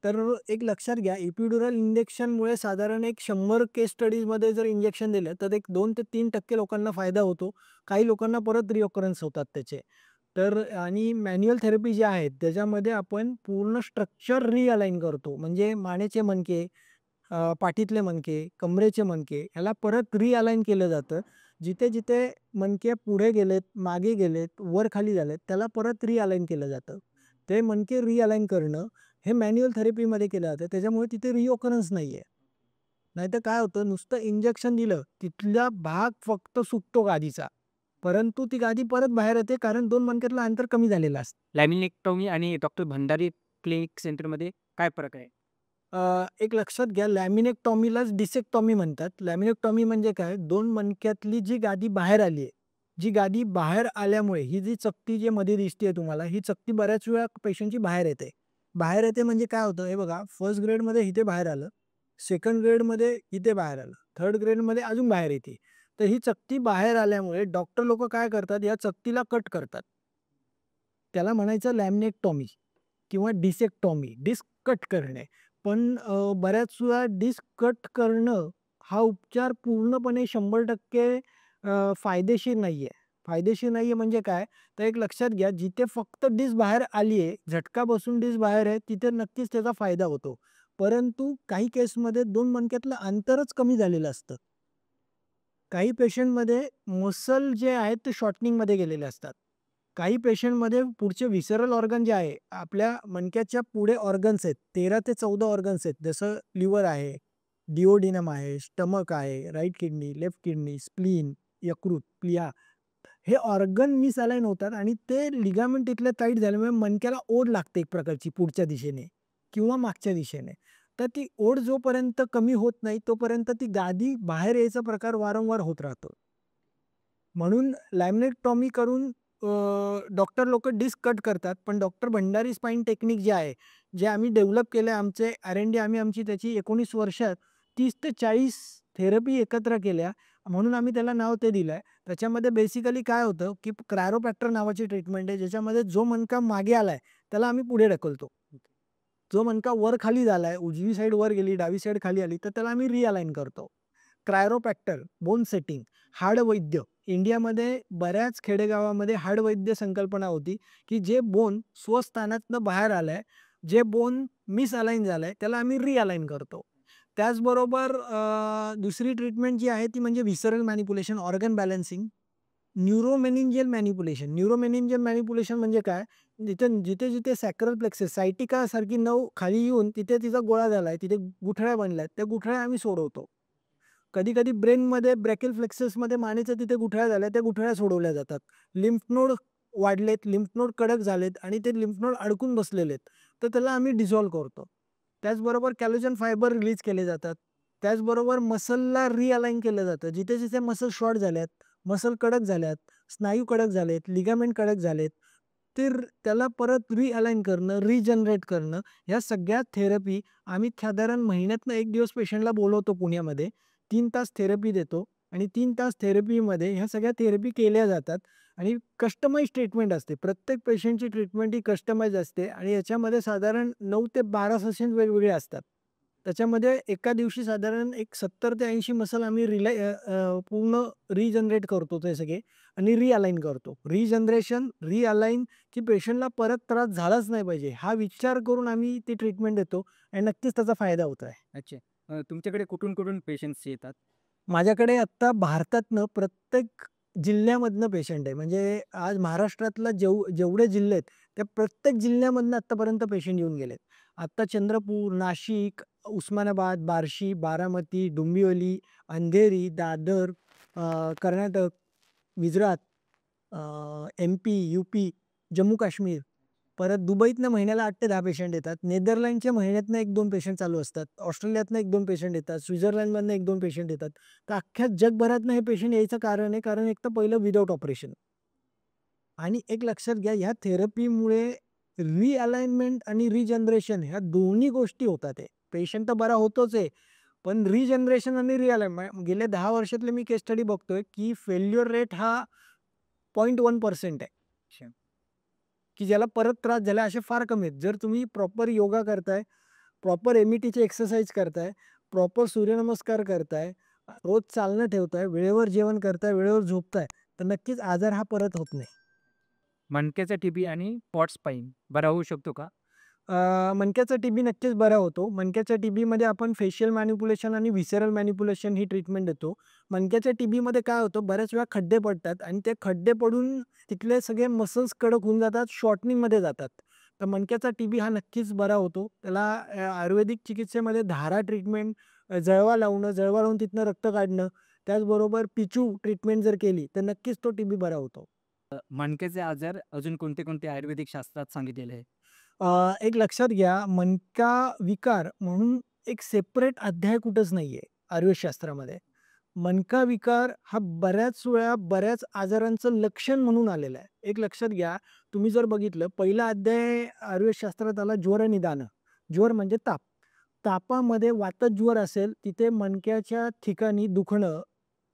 तर एक लक्षात घ्या, एपिड्युरल इंजेक्शनमुळे साधारण एक 100 केस स्टडीजमध्ये जर इंजेक्शन दिलं, तर एक 2 ते 3% लोकांना फायदा होतो. काही लोकांना परत रिओकरन्स होतात त्याचे. तर आणि मॅन्युअल थेरपी जी आहे, त्याच्यामध्ये आपण पूर्ण स्ट्रक्चर रिअलाइन करतो. म्हणजे मानेचे मणके, पाठीतले मणके, कमरेचे मणके ह्याला परत रिअलाइन केलं जातं. जिथे-जिथे मणके पुढे गेलेत, मागे गेलेत, वर-खाली झालेत, त्याला परत रिअलाइन केलं जातं. ते मणके रिअलाइन करणं हे मॅन्युअल थेरपीमध्ये केलं जातं. त्याच्यामुळे तिथे रिओकरन्स नाहीये. नाहीतर काय होतं, नुसतं इंजेक्शन दिलं, तिथला भाग फक्त सुटतो गादीचा. परंतु ती गादी परत बाहेर येते कारण 2 मणक्यातलं अंतर कमी झालेलं असतं. लॅमिनेक्टॉमी आणि डॉक्टर भंडारी क्लिनिक सेंटरमध्ये काय फरक आहे? एक लक्षात घ्या, लॅमिनेक्टॉमीलाच डिसेक्टॉमी म्हणतात. लॅमिनेक्टॉमी म्हणजे काय? 2 मणक्यातली जी गादी बाहेर आली आहे, जी गादी बाहेर आल्यामुळे ही जी चकती जी मध्ये दिसतीये तुम्हाला, ही चकती बऱ्याच वेळा पेशंटची बाहेर येते. बाहेर येते म्हणजे काय होतं, हे बघा, फर्स्ट ग्रेडमध्ये इथे बाहेर आलं, सेकंड ग्रेडमध्ये इथे बाहेर आलं, थर्ड ग्रेडमध्ये अजून बाहेर येते. तर ही चकती बाहेर आल्यामुळे डॉक्टर लोकं काय करतात, या चकतीला कट करतात. त्याला म्हणायचं लॅमिनेक्टॉमी किंवा डिसेक्टॉमी, डिस्क कट करणे. पण बऱ्याच वेळा डिस्क कट करणं हा उपचार पूर्णपणे 100% फायदेशीर नाहीये. फायदेशीर नाहीये म्हणजे काय? तर एक लक्षात घ्या, जिथे फक्त डिस्क बाहेर आली आहे, झटका बसून डिस्क बाहेर आहे, तिथे नक्कीच त्याचा फायदा होतो. परंतु काही केसमध्ये 2 मणक्यातलं अंतरच कमी झालेलं असतं. काही पेशंटमध्ये मसल जे आहेत ते शॉर्टनिंगमध्ये गेलेले असतात. काही पेशंटमध्ये पुढचे व्हिसरल ऑर्गन जे आहे, आपल्या मणक्याच्या पुढे ऑर्गन्स आहेत. 13 ते 14 ऑर्गन्स आहेत. जसं लिव्हर आहे, डिओडिनम आहे, स्टमक आहे, right kidney, left kidney, spleen, यकृत, प्लिहा. हे ऑर्गन मिसअलाइन होतात आणि ते लिगामेंट तिथले टाईट झाल्यामुळे मणक्याला ओढ लागते एक प्रकारची पुढच्या दिशेने किंवा मागच्या दिशेने. तर ती ओढ जोपर्यंत कमी होत नाही, तोपर्यंत ती गादी बाहेर यायचा प्रकार वारंवार होत राहतो. म्हणून लॅमिनेक्टॉमी करून डॉक्टर लोकं डिस्क कट करतात. पण डॉक्टर भंडारी स्पाईन टेक्निक जे आहे, जे आम्ही डेव्हलप केले, आमचे R&D आम्ही आमची त्याची 19 वर्षात 30 ते 40 थेरपी एकत्र केल्या. म्हणून आम्ही त्याला नाव ते दिलंय. त्याच्यामध्ये बेसिकली काय होतं, की क्रायोप्रॅक्टर नावाची ट्रीटमेंट आहे, ज्याच्यामध्ये जो मणका मागे आलाय, त्याला आम्ही पुढे ढकलतो. जो मणका वर-खाली झालाय, उजवी साईड वर गेली, डावी साईड खाली आली, तर त्याला आम्ही रिअलाइन करतो. क्रायोप्रॅक्टर, बोन सेटिंग, हाडवैद्य. इंडियामध्ये बऱ्याच खेडेगावामध्ये हाडवैद्य संकल्पना होती, की जे बोन स्वस्थानातनं बाहेर आलंय, जे बोन मिसअलाइन झालंय, त्याला आम्ही रिअलाइन करतो. त्याचबरोबर दुसरी ट्रीटमेंट जी आहे ती म्हणजे visceral manipulation, organ balancing, neuromeningeal manipulation. Neuromeningeal manipulation म्हणजे काय? जिथे-जिथे सॅक्रल प्लेक्सस, सायटिका सारखी नऊ खाली येऊन तिथे तिचा गोळा झालाय, तिथे गुठळ्या बनल्यात, त्या गुठळ्या आम्ही सोडवतो. कधी-कधी ब्रेनमध्ये ब्रॅकियल फ्लेक्ससमध्ये मानेच्या तिथे गुठळ्या झाल्या, त्या गुठळ्या सोडवल्या जातात. लिम्फ नोड वाढलेत, लिम्फ नोड कडक झालेत आणि ते लिम्फ नोड अडकून बसलेले आहेत, तर त्याला आम्ही डिसॉल्व्ह करतो. त्याचबरोबर कॅलोजन फायबर रिलीज केले जातात. त्याचबरोबर मसलला रिअलाइन केलं जातं. जिथे-जिथे मसल शॉर्ट झाल्यात, मसल कडक झाल्यात, स्नायू कडक झालेत, लिगामेंट कडक झालेत, तर त्याला परत रिअलाइन करणं, रिजनरेट करणं, ह्या सगळ्या थेरपी आम्ही साधारण महिन्यातनं 1 दिवस पेशंटला बोलवतो पुण्यामध्ये. 3 तास थेरपी देतो आणि 3 तास थेरपीमध्ये ह्या सगळ्या थेरपी केल्या जातात आणि कस्टमाइज ट्रीटमेंट असते. प्रत्येक पेशंटची ट्रीटमेंट ही कस्टमाइज असते आणि याच्यामध्ये साधारण 9 ते 12 सेशन्स वेगवेगळे असतात. त्याच्यामध्ये एका दिवशी साधारण एक 70 ते 80 मसल आम्ही पूर्ण रिजनरेट करतो ते सगळे आणि रिअलाइन करतो. रिजनरेशन, रिअलाइन, की पेशंटला परत त्रास झालाच नाही पाहिजे, हा विचार करून आम्ही ती ट्रीटमेंट देतो आणि नक्कीच त्याचा फायदा होत आहे. अच्छा. तुमच्याकडे कुठून-कुठून पेशंट्स येतात? माझ्याकडे आत्ता भारतातनं प्रत्येक जिल्ह्यामधनं पेशंट आहे. म्हणजे आज महाराष्ट्रातला जेवढे जिल्हे आहेत, त्या प्रत्येक जिल्ह्यामधनं आत्तापर्यंत पेशंट येऊन गेलेत. आत्ता चंद्रपूर, नाशिक, उस्मानाबाद, बार्शी, बारामती, डोंबिवली, अंधेरी, दादर, कर्नाटक, गुजरात, MP, UP, जम्मू-काश्मीर. परत दुबईतनं महिन्याला 8 ते 10 पेशंट येतात. नेदरलँडच्या महिन्यातनं 1-2 पेशंट चालू असतात. ऑस्ट्रेलियातनं 1-2 पेशंट येतात. स्वित्झर्लंडमधनं 1-2 पेशंट येतात. तर अख्ख्या जगभरातनं हे पेशंट यायचं कारण आहे, कारण एक तर पहिलं विदाऊट ऑपरेशन. आणि एक लक्षात घ्या, ह्या थेरपीमुळे रिअलाइनमेंट आणि रिजनरेशन ह्या दोन्ही गोष्टी होतात आहे. पेशंट तर बरा होतोच आहे, पण रिजनरेशन आणि रिअलाइनमेंट गेल्या 10 वर्षातले मी केस स्टडी बघतोय, की फेल्युअर रेट हा 0.1% आहे. अच्छा. की ज्याला परत त्रास झाला असे फार कमी आहेत. जर तुम्ही प्रॉपर योगा करताय, प्रॉपर एम-ई-टीची एक्सरसाइज करताय, प्रॉपर सूर्यनमस्कार करताय, रोज चालणं ठेवताय, वेळेवर जेवण करताय, वेळेवर झोपताय, तर नक्कीच आजार हा परत होत नाही. मणक्याचा टीबी आणि पॉट्स पाईन बरा होऊ शकतो का? मणक्याचा टीबी नक्कीच बरा होतो. मणक्याच्या टीबीमध्ये आपण फेशियल मॅनिप्युलेशन आणि व्हिसरल मॅनिप्युलेशन ही ट्रीटमेंट देतो. मणक्याच्या टीबीमध्ये काय होतं, बऱ्याच वेळा खड्डे पडतात आणि ते खड्डे पडून तिथले सगळे मसल्स कडक होऊन जातात, शॉर्टनिंगमध्ये जातात. तर मणक्याचा टीबी हा नक्कीच बरा होतो. त्याला आयुर्वेदिक चिकित्सेमध्ये धारा ट्रीटमेंट, जळवा लावणं, जळवा लावून तिथनं रक्त काढणं, त्याचबरोबर पिचू ट्रीटमेंट जर केली, तर नक्कीच तो टीबी बरा होतो. मणक्याचे आजार अजून कोणते-कोणते आयुर्वेदिक शास्त्रात सांगितलेले आहे? एक लक्षात घ्या, मनका विकार म्हणून एक सेपरेट अध्याय कुठंच नाहीये आयुर्वेदशास्त्रामध्ये. मनका विकार हा बऱ्याच वेळा बऱ्याच आजारांचं लक्षण म्हणून आलेला आहे. एक लक्षात घ्या, तुम्ही जर बघितलं पहिला अध्याय आयुर्वेदशास्त्रात आला ज्वर निदान. ज्वर म्हणजे ताप. तापामध्ये वातज्वर असेल, तिथे मणक्याच्या ठिकाणी दुखणं,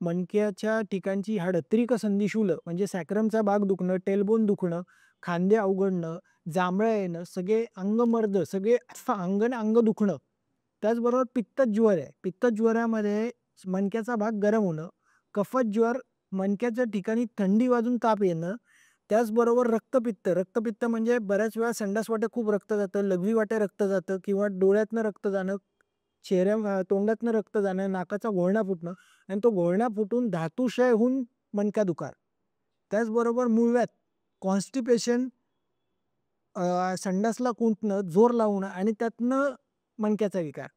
मणक्याच्या ठिकाणची हाडं त्रिक संधिशूल म्हणजे सॅक्रमचा भाग दुखणं, टेलबोन दुखणं, खांदे अवघडणं, जांभळं येणं, सगळे अंगमर्द, सगळे अंग आणि अंग दुखणं. त्याचबरोबर पित्तज्वर आहे. पित्तज्वरामध्ये मणक्याचा भाग गरम होणं, कफज्वर मणक्याच्या ठिकाणी थंडी वाजून ताप येणं, त्याचबरोबर रक्तपित्त. रक्तपित्त म्हणजे बऱ्याच वेळा संडास वाटे खूप रक्त जातं, लघवी वाटे रक्त जातं किंवा डोळ्यातनं रक्त जाणं, तोंडातनं रक्त जाणं, नाकाचा घोळणा फुटणं आणि तो घोळणा फुटून धातुक्षय होऊन मणका दुखार. त्याचबरोबर मूळव्याध, कॉन्स्टिपेशन, संडासला कुंटणं, जोर लावणं आणि त्यातनं मणक्याचा विकार.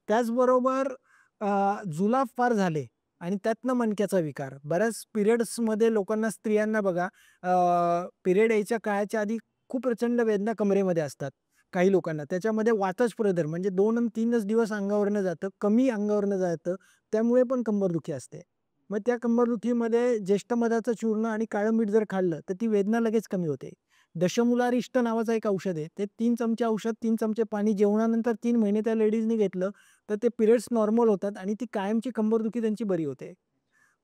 त्याचबरोबर जुलाब फार झाले आणि त्यातनं मणक्याचा विकार. बऱ्याच पिरियड्समध्ये लोकांना, स्त्रियांना बघा, पिरियड यायच्या काळाच्या आधी खूप प्रचंड वेदना कमरेमध्ये असतात काही लोकांना. त्याच्यामध्ये वातच प्रदर म्हणजे 2 आणि 3च दिवस अंगावरनं जातं, कमी अंगावरनं जातं, त्यामुळे पण कंबरदुखी असते. मग त्या कंबरदुखीमध्ये ज्येष्ठ मधाचं चूर्ण आणि काळं मीठ जर खाल्लं, तर ती वेदना लगेच कमी होते. दशमूलारिष्ट नावाचं एक औषध आहे. ते 3 चमचे औषध, 3 चमचे पाणी जेवणानंतर 3 महिने त्या लेडीजनी घेतलं, तर ते पिरियड्स नॉर्मल होतात आणि ती कायमची कंबरदुखी त्यांची बरी होते.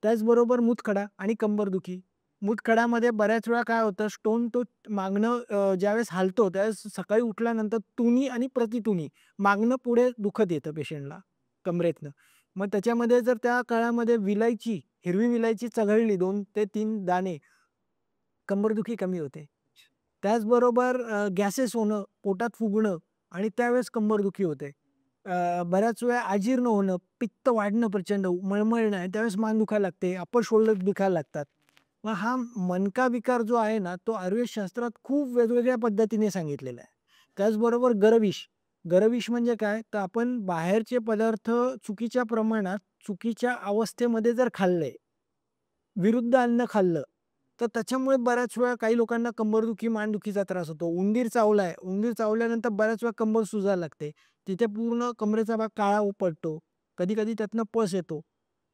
त्याचबरोबर मूतखडा आणि कंबरदुखी. मूतखड्यामध्ये बऱ्याच वेळा काय होतं, स्टोन तो मागणं ज्यावेळेस हालतो, त्यावेळेस सकाळी उठल्यानंतर तुनी आणि प्रतितुनी मागणं पुढे दुखत येतं पेशंटला कमरेतनं. मग त्याच्यामध्ये जर त्या काळामध्ये विलायची, हिरवी विलायची चघळली 2 ते 3 दाणे, कंबरदुखी कमी होते. त्याचबरोबर गॅसेस होणं, पोटात फुगणं आणि त्यावेळेस कंबरदुखी होते. बऱ्याच वेळा अजीर्ण होणं, पित्त वाढणं प्रचंड, मळमळणं आणि त्यावेळेस मान दुखायला लागते, अप्पर शोल्डर दुखायला लागतात. मग हा मणका विकार जो आहे ना, तो आयुर्वेदशास्त्रात खूप वेगवेगळ्या पद्धतीने सांगितलेला आहे. त्याचबरोबर गरविष. गरविष म्हणजे काय? तर आपण बाहेरचे पदार्थ चुकीच्या प्रमाणात, चुकीच्या अवस्थेमध्ये जर खाल्ले, विरुद्ध अन्न खाल्लं, तर त्याच्यामुळे बऱ्याच वेळा काही लोकांना कंबरदुखी, मांडदुखीचा त्रास होतो. उंदीर चावलाय, उंदीर चावल्यानंतर बऱ्याच वेळा कंबर सुजायला लागते. तिथे पूर्ण कमरेचा भाग काळा पडतो. कधी-कधी त्यातनं पस येतो.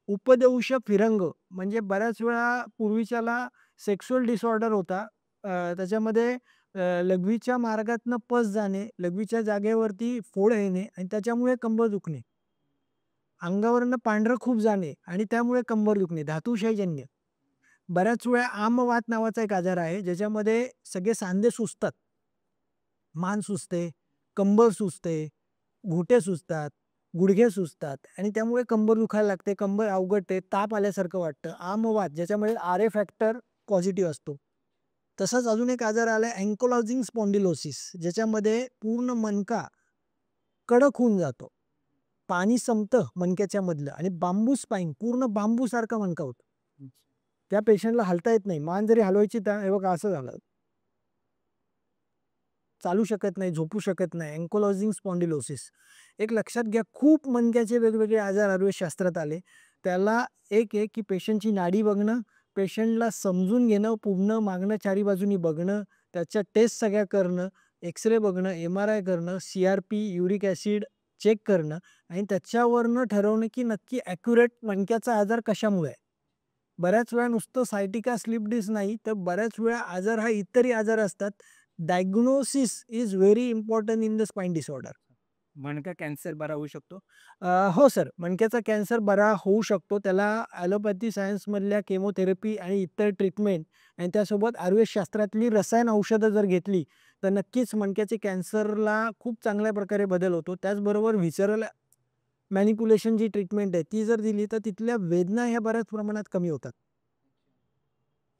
उपदेऊष फिरंग म्हणजे बऱ्याच वेळा पूर्वीच्याला सेक्शुअल डिसऑर्डर होता. त्याच्यामध्ये लघवीच्या मार्गातनं पस जाणे, लघवीच्या जागेवरती फोड येणे आणि त्याच्यामुळे कंबर दुखणे. अंगावरनं पांढरं खूप जाणे आणि त्यामुळे कंबर दुखणे, धातुक्षयजन्य. बऱ्याच वेळा आमवात नावाचा एक आजार आहे, ज्याच्यामध्ये सगळे सांधे सुजतात. मान सुजते, कंबर सुजते, घुटे सुजतात, गुडघे सुजतात आणि त्यामुळे कंबर दुखायला लागते, कंबर अवघडते, ताप आल्यासारखं वाटतं. आमवात ज्याच्यामध्ये आर-ए फॅक्टर पॉझिटिव्ह असतो. तसाच अजून एक आजार आलाय अँकोलॉजिंग स्पॉन्डिलोसिस, ज्याच्यामध्ये पूर्ण मणका कडक होऊन जातो. पाणी संपतं मणक्याच्या मधलं आणि बांबू स्पाईन, पूर्ण बांबूसारखा मणका होतो. त्या पेशंटला हलता येत नाही. मान जरी हलवायची तर हे बघा असं झालं. चालू शकत नाही, झोपू शकत नाही. अँकोलॉजिंग स्पॉन्डिलोसिस. एक लक्षात घ्या, खूप मणक्याचे वेगवेगळे आजार आयुर्वेदशास्त्रात आले. त्याला एक आहे, की पेशंटची नाडी बघणं, पेशंटला समजून घेणं, पुढनं मागणं चारी बाजूनी बघणं, त्याच्या टेस्ट सगळ्या करणं, एक्स-रे बघणं, एम-आर-आय करणं, सी-आर-पी, युरिक ॲसिड चेक करणं आणि त्याच्यावरनं ठरवणं, की नक्की ॲक्युरेट मणक्याचा आजार कशामुळे आहे. बऱ्याच वेळा नुसतं सायटिका स्लिप डिस्क नाही, तर बऱ्याच वेळा आजार हा इतरही आजार असतात. Diagnosis is very important in the spine disorder. मणका कॅन्सर बरा होऊ शकतो? हो सर, मणक्याचा कॅन्सर बरा होऊ शकतो. त्याला ॲलोपॅथी सायन्समधल्या केमोथेरपी आणि इतर ट्रीटमेंट आणि त्यासोबत आयुर्वेदशास्त्रातली रसायन औषधं जर घेतली, तर नक्कीच मणक्याचे कॅन्सरला खूप चांगल्या प्रकारे बदल होतो. त्याचबरोबर व्हिसरल मॅनिप्युलेशन जी ट्रीटमेंट आहे, ती जर दिली, तर तिथल्या वेदना ह्या बऱ्याच प्रमाणात कमी होतात.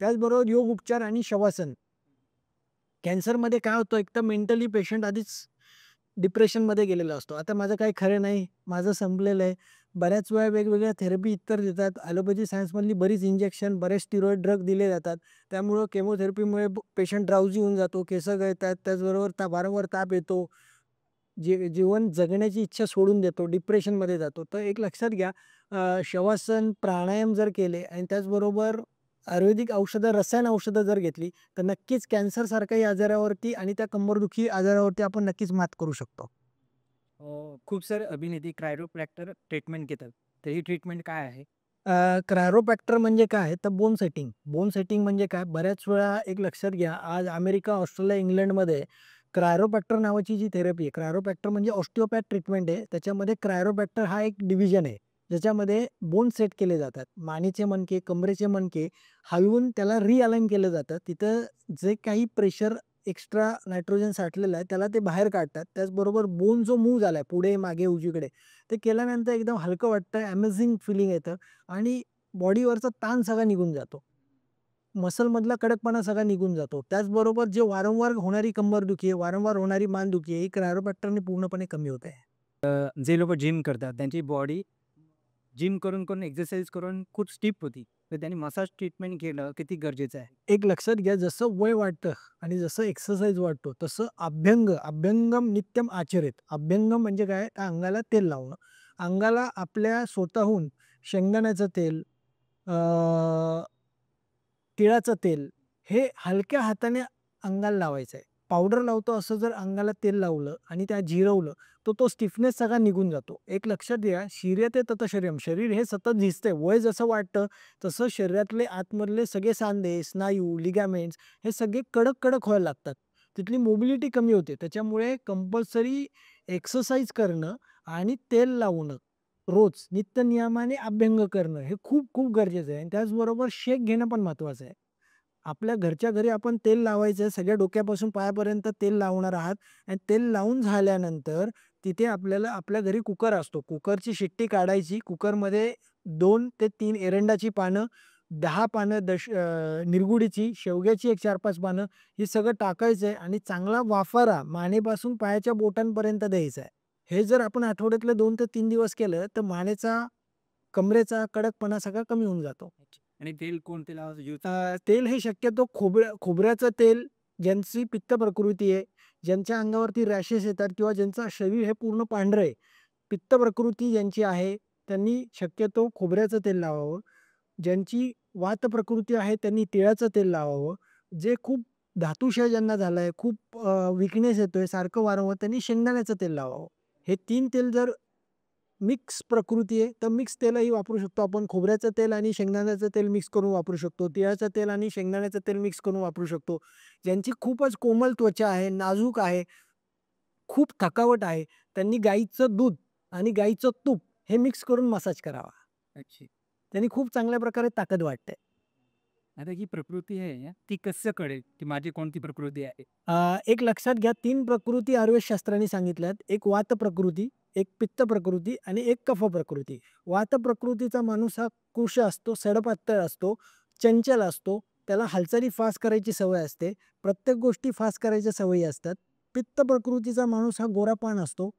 त्याचबरोबर योग उपचार आणि शवासन. कॅन्सरमध्ये काय होतं, एक तर मेंटली पेशंट आधीच डिप्रेशनमध्ये गेलेला असतो. आता माझं काही खरं नाही, माझं संपलेलं आहे. बऱ्याच वेळा वेगवेगळ्या थेरपी इतर देतात. ॲलोपॅथी सायन्समधली बरीच इंजेक्शन, बरेच स्टिरॉइड ड्रग दिले जातात. त्यामुळं केमोथेरपीमुळे पेशंट ड्राउझी होऊन जातो, केसं गळतात, त्याचबरोबर वारंवार ताप येतो. जीवन जगण्याची इच्छा सोडून देतो, डिप्रेशनमध्ये जातो. तर एक लक्षात घ्या, शवासन, प्राणायाम जर केले आणि त्याचबरोबर आयुर्वेदिक औषधं, रसायन औषधं जर घेतली, तर नक्कीच कॅन्सरसारख्याही आजारावरती आणि त्या कंबरदुखी आजारावरती आपण नक्कीच मात करू शकतो. खूप सारे अभिनेते क्रायोप्रॅक्टर ट्रीटमेंट घेतात. तर ही ट्रीटमेंट काय आहे? क्रायोप्रॅक्टर म्हणजे काय? तर बोन सेटिंग. बोन सेटिंग म्हणजे काय? बऱ्याच वेळा एक लक्षात घ्या, आज अमेरिका, ऑस्ट्रेलिया, इंग्लंडमध्ये क्रायोप्रॅक्टर नावाची जी थेरपी आहे, क्रायोप्रॅक्टर म्हणजे ऑस्टिओपॅथ ट्रीटमेंट आहे. त्याच्यामध्ये क्रायोप्रॅक्टर हा एक डिव्हिजन आहे, ज्याच्यामध्ये बोन सेट केले जातात. मानेचे मणके, कमरेचे मणके हलवून त्याला रिअलाइन केलं जातं. तिथं जे काही प्रेशर एक्स्ट्रा नायट्रोजन साठलेलं आहे, त्याला ते बाहेर काढतात. त्याचबरोबर बोन जो मूव्ह झालाय पुढे, मागे, उजवीकडे, ते केल्यानंतर एकदम हलकं वाटतं, अमेझिंग फिलिंग येतं आणि बॉडीवरचा ताण सगळा निघून जातो. मसलमधला कडकपणा सगळा निघून जातो. त्याचबरोबर जे वारंवार होणारी कंबरदुखी आहे, वारंवार होणारी मानदुखी आहे, ही क्रायोप्रॅक्टरने पूर्णपणे कमी होते. जे लोकं जिम करतात त्यांची बॉडी जिम करून एक्सरसाइज करून खूप स्टिफ होती. तर त्यांनी मसाज ट्रीटमेंट घेणं किती गरजेचं आहे? एक लक्षात घ्या, जसं वय वाढतं आणि जसं एक्सरसाइज वाढतो, तसं अभ्यंगम नित्यम आचरेत. अभ्यंगम म्हणजे काय? तर अंगाला तेल लावणं. अंगाला आपल्या स्वतःहून शेंगदाण्याचं तेल, अ, तिळाचं तेल हे हलक्या हाताने अंगाला लावायचं आहे. पावडर लावतो असं जर अंगाला तेल लावलं आणि त्या जिरवलं, तर तो स्टिफनेस सगळा निघून जातो. एक लक्षात घ्या, "शीर्यते तत शरीरम." शरीर हे सतत झिजतंय. वय जसं वाढतं, तसं शरीरातले आतमधले सगळे सांधे, स्नायू, लिगामेंट्स हे सगळे कडक-कडक व्हायला लागतात. तिथली मोबिलिटी कमी होते. त्याच्यामुळे कंपल्सरी एक्सरसाइज करणं आणि तेल लावणं, रोज नित्यनियमाने अभ्यंग करणं हे खूप-खूप गरजेचं आहे आणि त्याचबरोबर शेक घेणं पण महत्त्वाचं आहे. आपल्या घरच्या घरी आपण तेल लावायचं, सगळ्या डोक्यापासून पायापर्यंत तेल लावणार आहात आणि तेल लावून झाल्यानंतर तिथे आपल्याला आपल्या घरी कुकर असतो. कुकरची शिट्टी काढायची. कुकरमध्ये 2 ते 3 एरंडाची पानं, 10 पानं निरगुडीची, शेवग्याची एक 4-5 पानं हे सगळं टाकायचं आहे आणि चांगला वाफारा मानेपासून पायाच्या बोटांपर्यंत द्यायचा आहे. हे जर आपण आठवड्यातले 2 ते 3 दिवस केलं, तर मानेचा, कमरेचा कडकपणा सगळा कमी होऊन जातो. आणि तेल कोणते लावायचं यूज? तेल हे शक्यतो खोबऱ्याचं तेल, ज्यांची पित्त प्रकृती आहे, ज्यांच्या अंगावरती रॅशेस येतात किंवा ज्यांचं शरीर हे पूर्ण पांढरं आहे, पित्त प्रकृती ज्यांची आहे, त्यांनी शक्यतो खोबऱ्याचं तेल लावावं. ज्यांची वात प्रकृती आहे, त्यांनी तिळाचं तेल लावावं. जे खूप धातुक्षय ज्यांना झालाय, खूप वीकनेस येतोय, सारखं वारंवार, त्यांनी शेंगदाण्याचं तेल लावावं. हे 3 तेल जर मिक्स प्रकृती आहे, तर मिक्स तेलही वापरू शकतो आपण. खोबऱ्याचं तेल आणि शेंगदाण्याचं तेल मिक्स करून वापरू शकतो. तिळाचं तेल आणि शेंगदाण्याचं तेल मिक्स करून वापरू शकतो. ज्यांची खूपच कोमल त्वचा आहे, नाजूक आहे, खूप थकावट आहे, त्यांनी गाईचं दूध आणि गाईचं तूप हे मिक्स करून मसाज करावा. अच्छा. त्यांनी खूप चांगल्या प्रकारे ताकद वाढते. आता ही प्रकृती आहे ना, ती कसं कळेल की माझी कोणती प्रकृती आहे? एक लक्षात घ्या, 3 प्रकृती आयुर्वेदशास्त्राने सांगितल्यात. एक वात प्रकृती, एक पित्त प्रकृती आणि एक कफ प्रकृती. वात प्रकृतीचा माणूस हा कृश असतो, सडपातळ असतो, चंचल असतो. त्याला हालचाली फास्ट करायची सवय असते. प्रत्येक गोष्टी फास्ट करायच्या सवयी असतात. पित्त प्रकृतीचा माणूस हा गोरापान असतो.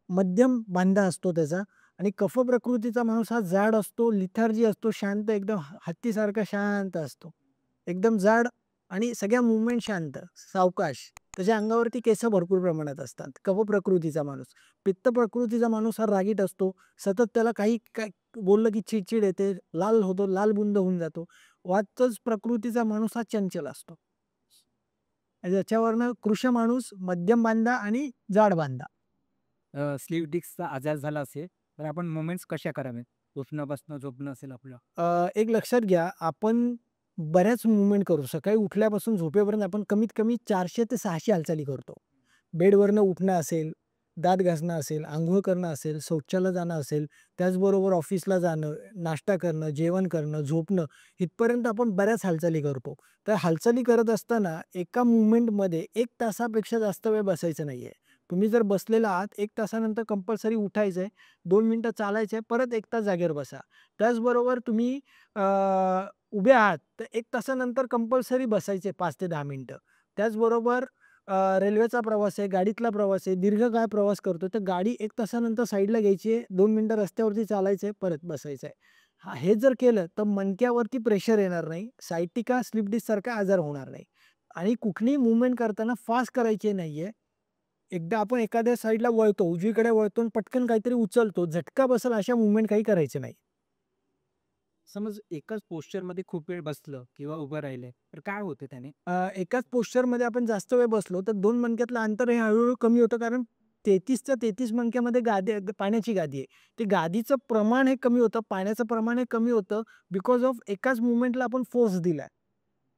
मध्यम बांधा असतो त्याचा आणि कफ प्रकृतीचा माणूस हा जाड असतो, लिथार्जी असतो, शांत एकदम हत्तीसारखा शांत असतो. एकदम जाड आणि सगळ्या मूव्हमेंट शांत, सावकाश. त्याच्या अंगावरती केसं भरपूर प्रमाणात असतात. कफ प्रकृतीचा माणूस. पित्त प्रकृतीचा माणूस हा रागीट असतो. सतत त्याला काही काय बोललं की चिडचिड येते, लाल होतो, लालबुंद होऊन जातो. वातच प्रकृतीचा माणूस हा चंचल असतो. आणि याच्यावरनं कृश माणूस मध्यम बांधा आणि जाड बांधा. स्लीप डिस्कचा आजार झाला असेल, तर आपण मूव्हमेंट्स कशा कराव्यात? उठणं-बसणं, झोपणं असेल आपलं. एक लक्षात घ्या, आपण बऱ्याच मूव्हमेंट करू. सकाळी उठल्यापासून झोपेपर्यंत आपण कमीत कमी 400 ते 600 हालचाली करतो. बेडवरनं उठणं असेल, दात घासणं असेल, अंघोळ करणं असेल, शौचाला जाणं असेल, त्याचबरोबर ऑफिसला जाणं, नाश्ता करणं, जेवण करणं, झोपणं, इथपर्यंत आपण बऱ्याच हालचाली करतो. तर हालचाली करत असताना एका मूव्हमेंटमध्ये 1 तासापेक्षा जास्त वेळ बसायचं नाहीये. तुम्ही जर बसलेला आहात, 1 तासानंतर कंपल्सरी उठायचंय, 2 मिनिटं चालायचंय, परत 1 तास जागेवर बसा. त्याचबरोबर तुम्ही अ, उभे आहात, तर 1 तासानंतर कंपल्सरी बसायचे 5 ते 10 मिनिटं. त्याचबरोबर रेल्वेचा प्रवास आहे, गाडीतला प्रवास आहे, दीर्घकाळ प्रवास करतो, तर गाडी 1 तासानंतर साईडला घ्यायची आहे, 2 मिनिटं रस्त्यावरती चालायचं आहे, परत बसायचं आहे. हे जर केलं तर मणक्यावरती प्रेशर येणार नाही, सायटिका, स्लिप डिस्कसारखा आजार होणार नाही. आणि कुठलीही मूव्हमेंट करताना फास्ट करायची नाहीये. एकदा आपण एखाद्या साईडला वळतो, उजवीकडे वळतो आणि पटकन काहीतरी उचलतो, झटका बसेल अशा मूव्हमेंट काही करायचे नाही. समज एकाच पोश्चरमध्ये खूप वेळ बसलं किंवा उभं राहिले, तर काय होतं त्याने? एकाच पोश्चरमध्ये आपण जास्त वेळ बसलो, तर 2 मणक्यातलं अंतर हे हळू-हळू कमी होतं. कारण 33च्या 33 मणक्यामध्ये पाण्याची गादी आहे. ते गादीचं प्रमाण हे कमी होतं, पाण्याचं प्रमाण हे कमी होतं. बिकॉज ऑफ एकाच मूव्हमेंटला आपण फोर्स दिलाय.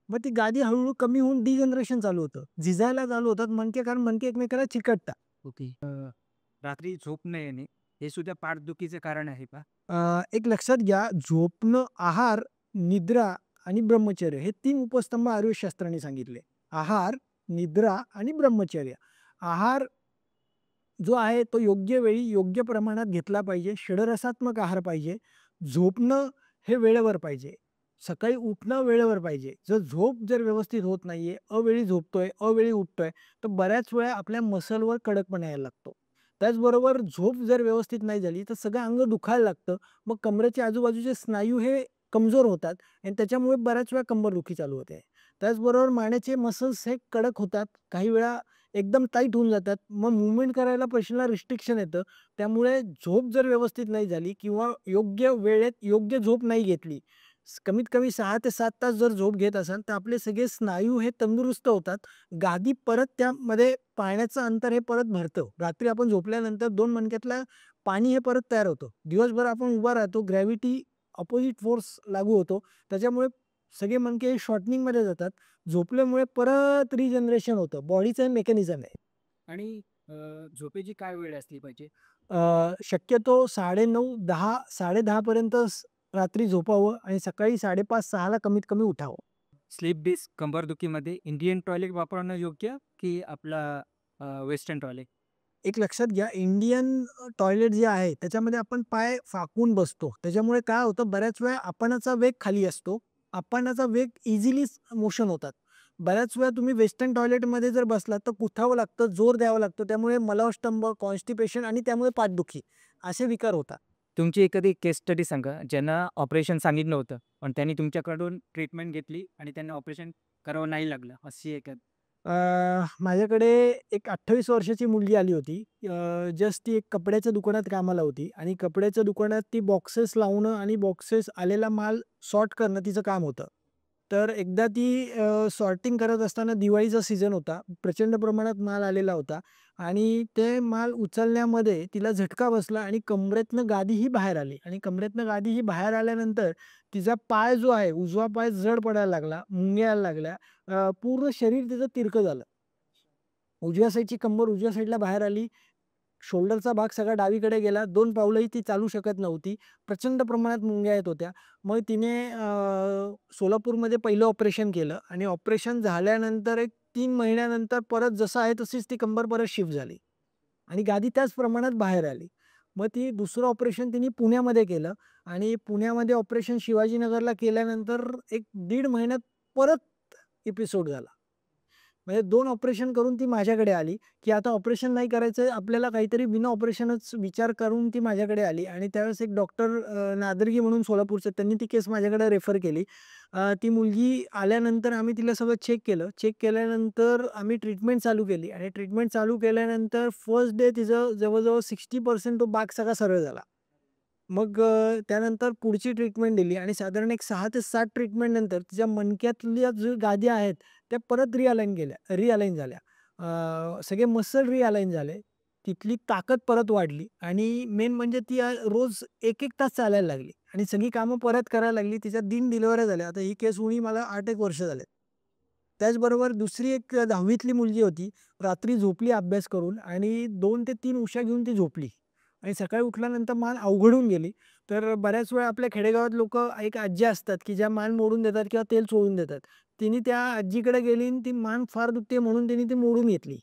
मग ती गादी हळू कमी होऊन डिजनरेशन चालू होतं. झिजायला चालू होतात मणके, कारण मणके एकमेकांना चिकटतात. ओके. रात्री झोप न येणे, हे सुद्धा पाठदुखीचे कारण आहे का? एक लक्षात घ्या, झोपणं, आहार, निद्रा आणि ब्रह्मचर्य हे 3 उपस्तंभ आयुर्वेदशास्त्राने सांगितले. आहार, निद्रा आणि ब्रह्मचर्य. आहार जो आहे तो योग्य वेळी, योग्य प्रमाणात घेतला पाहिजे. षडरसात्मक आहार पाहिजे. झोपणं हे वेळेवर पाहिजे. सकाळी उठणं वेळेवर पाहिजे. जर व्यवस्थित होत नाहीये, अवेळी झोपतोय, अवेळी उठतोय, तर बऱ्याच वेळा आपल्या मसलवर कडकपणा यायला लागतो. त्याचबरोबर झोप जर व्यवस्थित नाही झाली, तर सगळं अंग दुखायला लागतं. मग कमरेच्या आजूबाजूचे स्नायू हे कमजोर होतात आणि त्याच्यामुळे बऱ्याच वेळा कंबरदुखी चालू होते. त्याचबरोबर मानेचे मसल्स हे कडक होतात. काही वेळा एकदम टाईट होऊन जातात. मग मूव्हमेंट करायला पेशंटला रिस्ट्रिक्शन येतं. त्यामुळे झोप जर व्यवस्थित नाही झाली किंवा योग्य वेळेत योग्य झोप नाही घेतली, कमीत कमी 6 ते 7 तास जर झोप घेत असाल, तर आपले सगळे स्नायू हे तंदुरुस्त होतात. गादी परत त्यामध्ये पाण्याचं अंतर हे परत भरतं. रात्री आपण झोपल्यानंतर 2 मणक्यातलं पाणी हे परत तयार होतं. दिवसभर आपण उभा राहतो, ग्रॅव्हिटी अपोझिट फोर्स लागू होतो. त्याच्यामुळे सगळे मणके हे शॉर्टनिंगमध्ये जातात. झोपल्यामुळे परत रिजनरेशन होतं. बॉडीचं मेकॅनिझम आहे. आणि झोपेची काय वेळ असली पाहिजे? शक्यतो 9:30, 10, 10:30 पर्यंत रात्री झोपावं आणि सकाळी 5:30-6 ला कमीत कमी उठावं. स्लीप डिस्क, कंबरदुखीमध्ये इंडियन टॉयलेट वापरणं योग्य की आपला वेस्टर्न टॉयलेट? एक लक्षात घ्या, इंडियन टॉयलेट जे आहे त्याच्यामध्ये आपण पाय फाकून बसतो. त्याच्यामुळे काय होतं, बऱ्याच वेळा आपणाचा वेग खाली असतो. आपणाचा वेग इझिली मोशन होतात. बऱ्याच वेळा तुम्ही वेस्टर्न टॉयलेटमध्ये जर बसलात तर उठावं लागतं, जोर द्यावा लागतो. त्यामुळे मलस्तंभ, कॉन्स्टिपेशन आणि त्यामुळे पाठदुखी असे विकार होतात. तुमची एखादी केस स्टडी सांगा, ज्यांना ऑपरेशन सांगितलं होतं, पण त्यांनी तुमच्याकडून ट्रीटमेंट घेतली आणि त्यांना ऑपरेशन करावं नाही लागलं, अशी एखादी? अ, माझ्याकडे एक 28 वर्षाची मुलगी आली होती. जस्ट ती एक कपड्याच्या दुकानात कामाला होती आणि कपड्याच्या दुकानात ती बॉक्सेस लावणं आणि बॉक्सेस आलेला माल सॉर्ट करणं तिचं काम होतं. तर एकदा ती सॉर्टिंग करत असताना दिवाळीचा सीझन होता. प्रचंड प्रमाणात माल आलेला होता आणि ते माल उचलण्यामध्ये तिला झटका बसला आणि कमरेतनं गादी ही बाहेर आली आणि कमरेतनं गादी ही बाहेर आल्यानंतर तिचा पाय जो आहे, उजवा पाय जड पडायला लागला, मुंग्या यायला लागल्या. पूर्ण शरीर तिचं तिरकं झालं. उजव्या साईडची कंबर उजव्या साईडला बाहेर आली. शोल्डरचा भाग सगळा डावीकडे गेला. 2 पावलंही ती चालू शकत नव्हती. प्रचंड प्रमाणात मुंग्या येत होत्या. मग तिने सोलापूरमध्ये पहिलं ऑपरेशन केलं आणि ऑपरेशन झाल्यानंतर एक 3 महिन्यानंतर परत जसं आहे तशीच ती कंबर परत शिफ्ट झाली आणि गादी त्याच प्रमाणात बाहेर आली. मग ती दुसरं ऑपरेशन तिने पुण्यामध्ये केलं आणि पुण्यामध्ये ऑपरेशन शिवाजीनगरला केल्यानंतर एक 1.5 महिन्यात परत एपिसोड झाला. म्हणजे 2 ऑपरेशन करून ती माझ्याकडे आली, की आता ऑपरेशन नाही करायचंय, आपल्याला काहीतरी बिना ऑपरेशनच विचार करून ती माझ्याकडे आली आणि त्यावेळेस एक डॉक्टर नादर्गी म्हणून सोलापूरचे, त्यांनी ती केस माझ्याकडे रेफर केली. ती मुलगी आल्यानंतर आम्ही तिला सगळं चेक केलं. चेक केल्यानंतर आम्ही ट्रीटमेंट चालू केली आणि ट्रीटमेंट चालू केल्यानंतर फर्स्ट डे तिचं जवळ-जवळ 60% तो भाग सगळा सरळ झाला. मग त्यानंतर पुढची ट्रीटमेंट दिली आणि साधारण एक 6 ते 7 ट्रीटमेंट नंतर तिच्या मणक्यातल्या ज्या गादी आहेत, त्या परत रिअलाईन झाल्या. सगळे मसल रिअलाईन झाले. तिथली ताकद परत वाढली आणि मेन म्हणजे ती रोज 1-1 तास चालायला लागली आणि सगळी कामं परत करायला लागली. तिच्या 3 डिलिव्हऱ्या झाल्या. आता ही केस होऊन मला 8 एक वर्ष झालेत. त्याचबरोबर दुसरी एक 10वीतली मुलगी होती. रात्री झोपली अभ्यास करून आणि 2 ते 3 उशा घेऊन ती झोपली आणि सकाळी उठल्यानंतर मान अवघडून गेली. तर बऱ्याच वेळा आपल्या खेडेगावात लोकं एक आजी असतात, की ज्या मान मोडून देतात किंवा तेल चोळून देतात. तिने त्या आजीकडे गेली आणि ती मान फार दुखते म्हणून तिने ती मोडून घेतली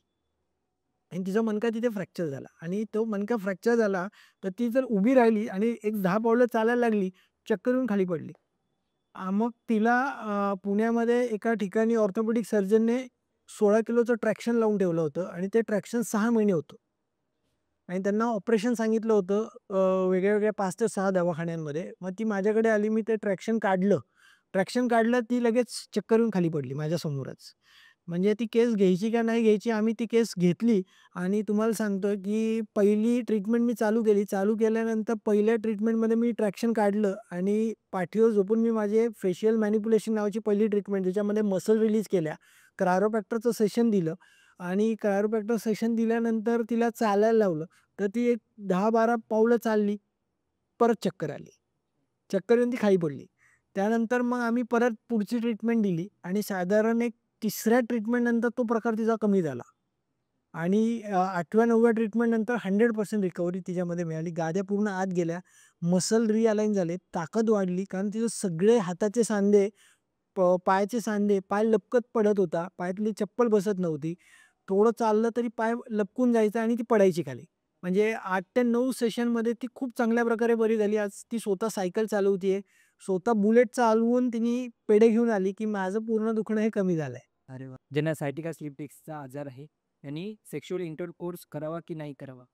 आणि तिचा मणका तिथे फ्रॅक्चर झाला आणि तो मणका फ्रॅक्चर झाला, तर ती जर उभी राहिली आणि एक 10 पावलं चालायला लागली, चक्कर येऊन खाली पडली. मग तिला पुण्यामध्ये एका ठिकाणी ऑर्थोपेडिक सर्जनने 16 किलोचं ट्रॅक्शन लावून ठेवलं होतं आणि ते ट्रॅक्शन 6 महिने होतं आणि त्यांना ऑपरेशन सांगितलं होतं वेगळ्या-वेगळ्या 5 ते 6 दवाखान्यांमध्ये. मग ती माझ्याकडे आली, मी ते ट्रॅक्शन काढलं. ट्रॅक्शन काढलं, ती लगेच चक्कर येऊन खाली पडली माझ्यासमोरच. म्हणजे ती केस घ्यायची का नाही घ्यायची, आम्ही ती केस घेतली आणि तुम्हाला सांगतो की पहिली ट्रीटमेंट मी चालू केली. चालू केल्यानंतर पहिल्या ट्रीटमेंटमध्ये मी ट्रॅक्शन काढलं आणि पाठीवर झोपून मी माझे फेशियल मॅनिप्युलेशन नावाची पहिली ट्रीटमेंट ज्याच्यामध्ये मसल रिलीज केल्या. क्रायोप्रॅक्टरचं सेशन दिलं आणि क्रायोप्रॅक्टर सेशन दिल्यानंतर तिला चालायला लावलं. तर ती एक 10-12 पावलं चालली. परत चक्कर आली. चक्कर येऊन ती खाली पडली. त्यानंतर मग आम्ही परत पुढची ट्रीटमेंट दिली आणि साधारण एक तिसऱ्या ट्रीटमेंटनंतर तो प्रकार तिचा कमी झाला आणि 8व्या-9व्या ट्रीटमेंटनंतर 100% रिकव्हरी तिच्यामध्ये मिळाली. गाद्या पूर्ण आत गेल्या, मसल रिअलाइन झाले, ताकद वाढली कारण तिचे सगळे हाताचे सांधे, पायाचे सांधे, पाय लपकत पडत होता. पायातली चप्पल बसत नव्हती. थोडं चाललं तरी पाय लपकून जायचा आणि ती पडायची खाली. म्हणजे 8 ते 9 सेशनमध्ये ती खूप चांगल्या प्रकारे बरी झाली. आज ती स्वतः सायकल चालवतीये. स्वतः बुलेट चालवून तिने पेढे घेऊन आली, की माझं पूर्ण दुखणं हे कमी झालंय. अरे वाह! ज्यांना सायटिका स्लीप डिस्कचा आजार आहे, त्यांनी सेक्शुअल इंटरकोर्स करावा की नाही करावा?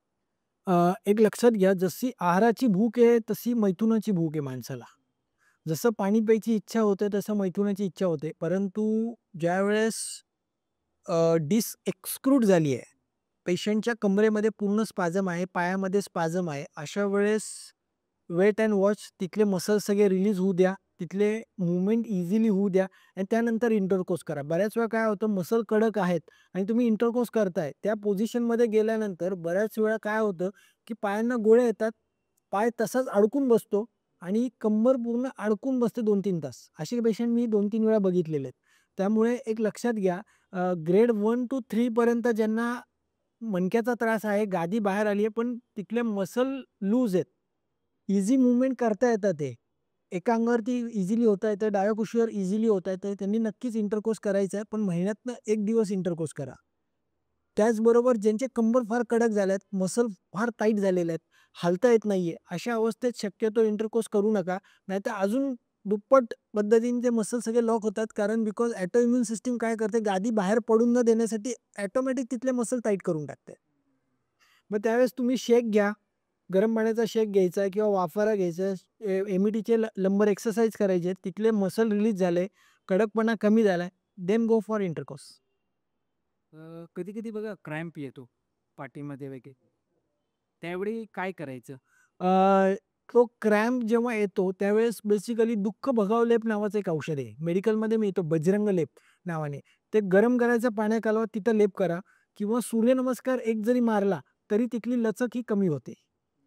एक लक्षात घ्या, जशी आहाराची भूक आहे, तशी मैथुनाची भूक आहे माणसाला. जसं पाणी प्यायची इच्छा होते, तसं मैथुनाची इच्छा होते. परंतु ज्यावेळेस डिस्क एक्सक्रूड झाली आहे, पेशंटच्या कमरेमध्ये पूर्ण स्पाझम आहे, पायामध्ये स्पाझम आहे. अशा वेळेस वेट अँड वॉच, तिथले मसल्स सगळे रिलीज होऊ द्या, तिथले मूव्हमेंट इझिली होऊ द्या आणि त्यानंतर इंटरकोर्स करा. बऱ्याच वेळा काय होतं, मसल कडक आहेत आणि तुम्ही इंटरकोर्स करताय. त्या पोझिशनमध्ये गेल्यानंतर बऱ्याच वेळा काय होतं, की पायांना गोळे येतात, पाय तसाच अडकून बसतो आणि कंबर पूर्ण अडकून बसते 2-3 तास. असे पेशंट मी 2-3 वेळा बघितलेले आहेत. त्यामुळे एक लक्षात घ्या, ग्रेड 1 to 3 पर्यंत ज्यांना मणक्याचा त्रास आहे, गादी बाहेर आली आहे, पण तिथले मसल लूज आहेत. ईझी मूव्हमेंट करता येतात ते. एका अंगावरती इझिली होता येतं, डाव्या कुशीवर इझिली होता येतं. त्यांनी नक्कीच इंटरकोर्स करायचा आहे, पण महिन्यातनं 1 दिवस इंटरकोर्स करा. त्याचबरोबर ज्यांचे कंबर फार कडक झाल्यात, मसल फार टाईट झालेले आहेत, हालता येत नाहीये, अशा अवस्थेत शक्यतो इंटरकोर्स करू नका. नाहीतर अजून दुप्पट पद्धतीने ते मसल सगळे लॉक होतात. कारण बिकॉज ऑटो इम्यून सिस्टम काय करते, गादी बाहेर पडून न देण्यासाठी ऑटोमॅटिक तिथले मसल टाईट करून टाकते. मग त्यावेळेस तुम्ही शेक घ्या. गरम पाण्याचा शेक घ्यायचा किंवा वाफारा घ्यायचा. एम-ई-टीचे लंबर एक्सरसाइज करायचे. तिथले मसल रिलीज झाले, कडकपणा कमी झालाय, देन गो फॉर इंटरकोर्स. कधी-कधी बघा क्रॅम्प येतो पाठीमध्ये वगैरे. त्यावेळी काय करायचं? अ, तो क्रॅम्प जेव्हा येतो त्यावेळेस बेसिकली दुःख भगाव लेप नावाचं एक औषध आहे. मेडिकलमध्ये मिळतो बजरंग लेप नावाने. ते गरम करायचं पाण्यात कालवा, तिथं लेप करा किंवा सूर्यनमस्कार एक जरी मारला तरी तिथली लचक ही कमी होते.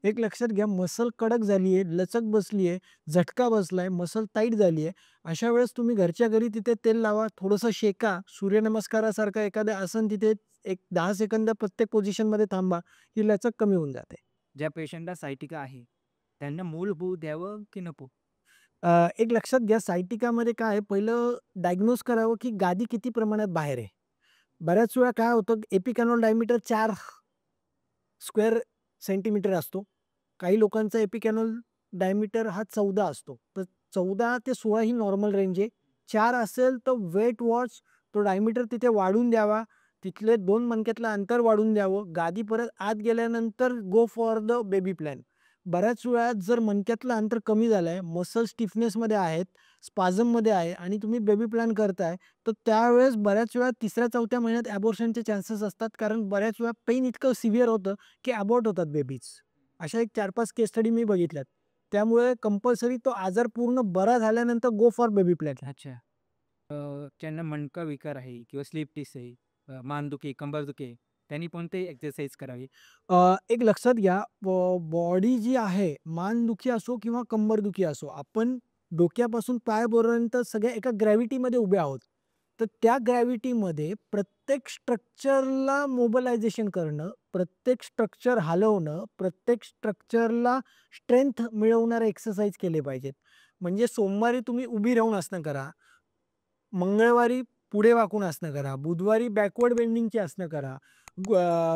एक लक्षात घ्या, मसल कडक झाली आहे, लचक बसली आहे, झटका बसलाय, मसल टाईट झाली आहे. अशा वेळेस तुम्ही घरच्या घरी तिथे तेल लावा, थोडंसं शेका, सूर्यनमस्कारासारखं एखादं आसन तिथे एक 10 सेकंद प्रत्येक पोझिशनमध्ये थांबा, ही लचक कमी होऊन जाते. ज्या पेशंटला सायटिका आहे, त्यांना मूल होऊ द्यावं की नको? एक लक्षात घ्या, सायटिकामध्ये काय आहे, पहिलं डायग्नोज करावं की गादी किती प्रमाणात बाहेर आहे. बऱ्याच वेळा काय होतं, एपिकॅनॉल डायमीटर 4 स्क्वेअर सेंटीमीटर असतो. काही लोकांचा एपिकॅनॉल डायमीटर हा 14 असतो. तर 14 ते 16 ही नॉर्मल रेंज आहे. 4 असेल तर वेट वॉच, तो डायमीटर तिथे वाढवून द्यावा. तिथले 2 मणक्यातलं अंतर वाढवून द्यावं. गादी परत आत गेल्यानंतर go for the baby plan. बऱ्याच वेळा जर मणक्यातलं अंतर कमी झालंय, मसल स्टिफनेसमध्ये आहेत, स्पाझममध्ये आहे आणि तुम्ही बेबी प्लॅन करताय, तर त्यावेळेस बऱ्याच वेळा 3ऱ्या-4थ्या महिन्यात अबॉर्शनचे चान्सेस असतात. कारण बऱ्याच वेळा पेन इतकं सिव्हिअर होतं, की अबॉर्ट होतात बेबीज. अशा एक 4-5 केस स्टडी मी बघितल्यात. त्यामुळे कंपल्सरी तो आजार पूर्ण बरा झाल्यानंतर गो फॉर बेबी प्लॅन. अच्छा. ज्यांना मणका विकार आहे किंवा स्लीप डिस आहे, मानदुखी, कंबरदुखी आहे, त्यांनी कोणते एक्सरसाइज करावी? एक लक्षात घ्या, बॉडी जी आहे, मानदुखी असो किंवा कंबरदुखी असो, आपण डोक्यापासून पायापर्यंत सगळ्या एका ग्रॅव्हिटीमध्ये उभे आहोत. तर त्या ग्रॅव्हिटीमध्ये प्रत्येक स्ट्रक्चरला मोबिलायझेशन करणं, प्रत्येक स्ट्रक्चर हलवणं, प्रत्येक स्ट्रक्चरला स्ट्रेंथ मिळवणारे एक्सरसाइज केले पाहिजेत. म्हणजे सोमवारी तुम्ही उभी राहून आसनं करा, मंगळवारी पुढे वाकून आसनं करा, बुधवारी बॅकवर्ड बेंडिंगची आसनं करा,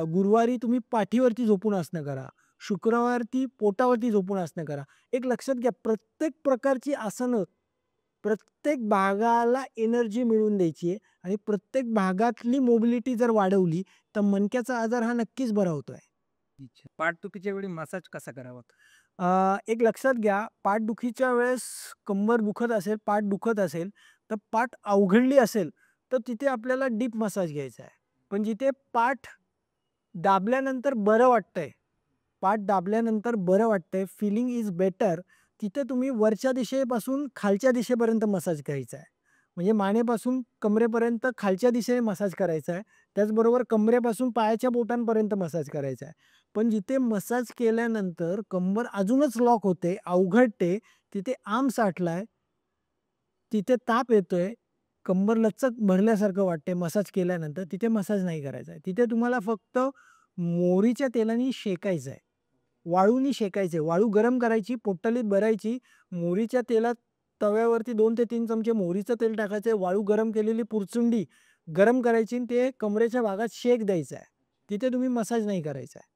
गुरुवारी तुम्ही पाठीवरती झोपून आसनं करा, शुक्रवारती पोटावरती झोपून आसनं करा. एक लक्षात घ्या, प्रत्येक प्रकारची आसनं प्रत्येक भागाला एनर्जी मिळवून द्यायची आहे आणि प्रत्येक भागातली मोबिलिटी जर वाढवली, तर मणक्याचा आजार हा नक्कीच बरा होतोय. अच्छा. पाठदुखीच्या वेळी मसाज कसा करावा? एक लक्षात घ्या, पाठदुखीच्या वेळेस कंबर दुखत असेल, पाठ दुखत असेल, तर पाठ अवघडली असेल, तर तिथे आपल्याला डीप मसाज घ्यायचा आहे. पण जिथे पाठ दाबल्यानंतर बरं वाटतंय, पाठ दाबल्यानंतर बरं वाटतंय, फीलिंग इज बेटर, तिथे तुम्ही वरच्या दिशेपासून खालच्या दिशेपर्यंत मसाज करायचा आहे. म्हणजे मानेपासून कमरेपर्यंत खालच्या दिशेने मसाज करायचा आहे. त्याचबरोबर कमरेपासून पायाच्या बोटांपर्यंत मसाज करायचा आहे. पण जिथे मसाज केल्यानंतर कंबर अजूनच लॉक होते, अवघडते, तिथे आर्म साठलाय, तिथे ताप येतोय, कंबर लचक भरल्यासारखं वाटते मसाज केल्यानंतर, तिथे मसाज नाही करायचा आहे. तिथे तुम्हाला फक्त मोहरीच्या तेलाने शेकायचं आहे. वाळूनी शेकायचे. वाळू गरम करायची, पोटलीत भरायची, मोहरीच्या तेलात तव्यावरती 2 ते 3 चमचे मोहरीचं तेल टाकायचं, वाळू गरम केलेली पुरचुंडी गरम करायची आणि ते कमरेच्या भागात शेक द्यायचा आहे. तिथे तुम्ही मसाज नाही करायचा आहे.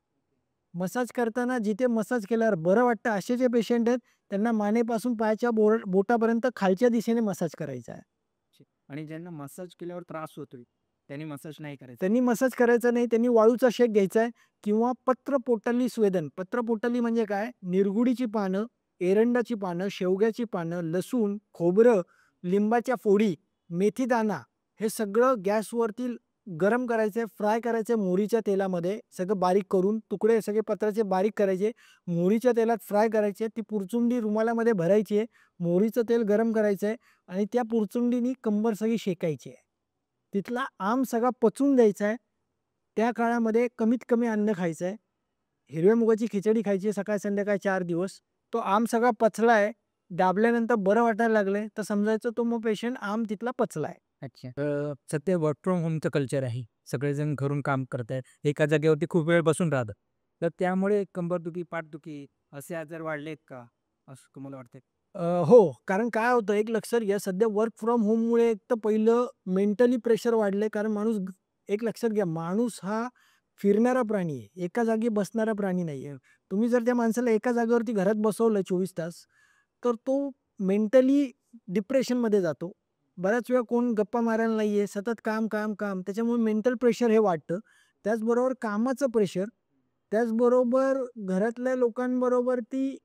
मसाज करताना जिथे मसाज केल्यावर बरं वाटतं असे जे पेशंट आहेत, त्यांना मानेपासून पायाच्या बोटापर्यंत खालच्या दिशेने मसाज करायचा आहे. अच्छा. आणि ज्यांना मसाज केल्यावर त्रास होतोय, त्यांनी मसाज नाही करायचा. त्यांनी मसाज करायचा नाही, त्यांनी वाळूचा शेक घ्यायचा आहे किंवा पत्रपोटली स्वेदन. पत्रपोटली म्हणजे काय? निरगुडीची पानं, एरंडाची पानं, शेवग्याची पानं, लसूण, खोबरं, लिंबाच्या फोडी, मेथीदाणा हे सगळं गॅसवरती गरम करायचं, फ्राय करायचं मोहरीच्या तेलामध्ये. सगळं बारीक करून तुकडे सगळे पत्राचे बारीक करायचे. मोहरीच्या तेलात फ्राय करायचे. ती पुरचुंडी रुमालामध्ये भरायची आहे. मोहरीचं तेल गरम करायचं आहे आणि त्या पुरचुंडीनी कंबर सगळी शेकायची आहे. तिथला आम सगळा पचवून द्यायचा आहे. त्या काळामध्ये कमीत कमी अन्न खायचं आहे. हिरव्या मुगाची खिचडी खायची आहे सकाळ संध्याकाळ 4 दिवस. तो आम सगळा पचला आहे. दाबल्यानंतर बरं वाटायला लागलंय, तर समजायचं तो मग पेशंट आम तिथला पचला आहे. अच्छा. सध्या वर्क फ्रॉम होमचं कल्चर आहे. सगळेजण घरून काम करतायत. एका जागेवरती खूप वेळ बसून राहतात. तर त्यामुळे कंबरदुखी, पाठदुखी असे आजार वाढलेत का? असं तुम्हाला वाटतंय? हो, कारण काय होतं एक लक्षात घ्या, सध्या वर्क फ्रॉम होममुळे एक तर पहिलं मेंटली प्रेशर वाढलंय. कारण एक लक्षात घ्या, माणूस हा फिरणारा प्राणी आहे. एका जागी बसणारा प्राणी नाहीये. तुम्ही जर त्या माणसाला एका जागेवरती घरात बसवलं 24 तास, तर तो मेंटली डिप्रेशनमध्ये जातो. बऱ्याच वेळा कोण गप्पा मारायला नाहीये, सतत काम, काम, काम. त्याच्यामुळे मेंटल प्रेशर हे वाढतं. त्याचबरोबर कामाचं प्रेशर, त्याचबरोबर घरातल्या लोकांबरोबर ती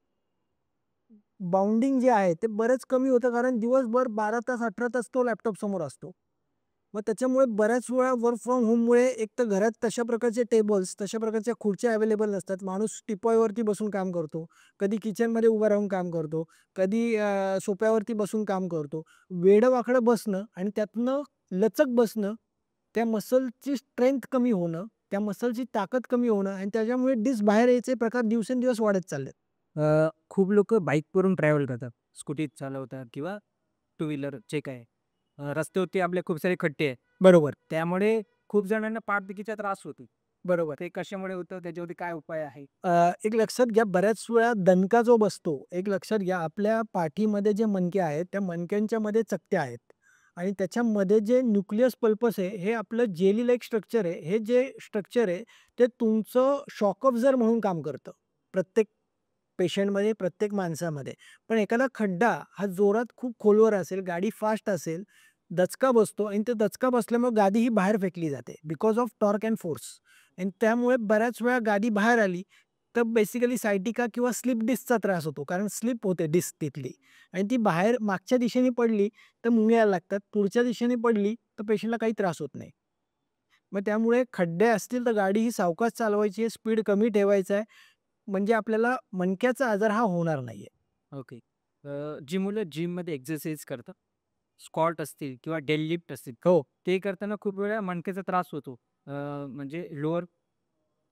बाउंडिंग जे आहे ते बरंच कमी होतं, कारण दिवसभर 12 तास 18 तास तो लॅपटॉप समोर असतो. मग त्याच्यामुळे बऱ्याच वेळा वर्क फ्रॉम होममुळे एक तर घरात तशा प्रकारचे टेबल्स, तशा प्रकारच्या खुर्च्या अवेलेबल नसतात. माणूस टिपॉयवरती बसून काम करतो, कधी किचनमध्ये उभा राहून काम करतो, कधी सोफ्यावरती बसून काम करतो. वेडं-वाकडं बसणं आणि त्यातनं लचक बसणं, त्या मसलची स्ट्रेंथ कमी होणं, त्या मसलची ताकद कमी होणं आणि त्याच्यामुळे डिस्क बाहेर यायचे प्रकार दिवसेंदिवस वाढत चाललेत. खूप लोकं बाईकवरून ट्रॅव्हल करतात. स्कूटी चालवतात किंवा टू व्हीलर जे काय आहे. रस्त्यावरती आपले खूप सारे खड्डे आहेत. बरोबर, त्यामुळे खूप जणांना पाठदुखीचा त्रास होतो. बरोबर. ते कशामुळे होतं? त्याच्यावरती काय उपाय आहे? एक लक्षात घ्या, बऱ्याच वेळा दणका जो बसतो, एक लक्षात घ्या, आपल्या पाठीमध्ये जे मणके आहेत, त्या मणक्यांच्या मध्ये चकत्या आहेत आणि त्याच्यामध्ये जे न्यूक्लियस पल्पस आहे, हे आपलं जेली लाइक स्ट्रक्चर आहे. हे जे स्ट्रक्चर आहे, ते तुमचं शॉक ऑब्झर्व्हर म्हणून काम करतं. प्रत्येक पेशंटमध्ये, प्रत्येक माणसामध्ये. पण एखादा खड्डा हा जोरात खूप खोलवर असेल, गाडी फास्ट असेल, दचका बसतो आणि ते दचका बसल्यामुळे गादी ही बाहेर फेकली जाते because of torque and force. आणि त्यामुळे बऱ्याच वेळा गाडी बाहेर आली, तर बेसिकली सायटिका किंवा स्लिप डिस्कचा त्रास होतो. कारण स्लिप होते डिस्क तिथली आणि ती बाहेर मागच्या दिशेने पडली, तर मुंग्या यायला लागतात. पुढच्या दिशेने पडली, तर पेशंटला काही त्रास होत नाही. मग त्यामुळे खड्डे असतील, तर गाडी ही सावकाश चालवायची आहे, स्पीड कमी ठेवायचा आहे. म्हणजे आपल्याला मणक्याचा आजार हा होणार नाहीये. ओके. जी मुलं जिममध्ये एक्सरसाइज करतात, स्क्वॉट असतील किंवा डेडलिफ्ट असतील, हो. ते करताना खूप वेळा मणक्याचा त्रास होतो. म्हणजे लोअर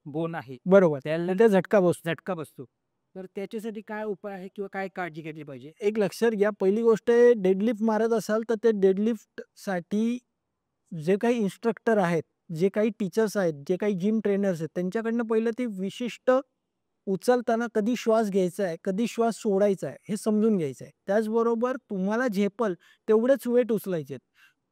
बोन आहे बरोबर. त्याला तिथे झटका बसतो. झटका बसतो. तर त्याच्यासाठी काय उपाय आहे किंवा काय काळजी घेतली पाहिजे? एक लक्षात घ्या, पहिली गोष्ट डेडलिफ्ट मारत असाल तर ते डेडलिफ्टसाठी जे काही इन्स्ट्रक्टर आहेत, जे काही टीचर्स आहेत, जे काही जिम ट्रेनर्स आहेत, त्यांच्याकडनं पहिलं ते विशिष्ट उचलताना कधी श्वास घ्यायचा आहे, कधी श्वास सोडायचा आहे, हे समजून घ्यायचं आहे. त्याचबरोबर तुम्हाला झेपल तेवढेच वेट उचलायचे आहेत.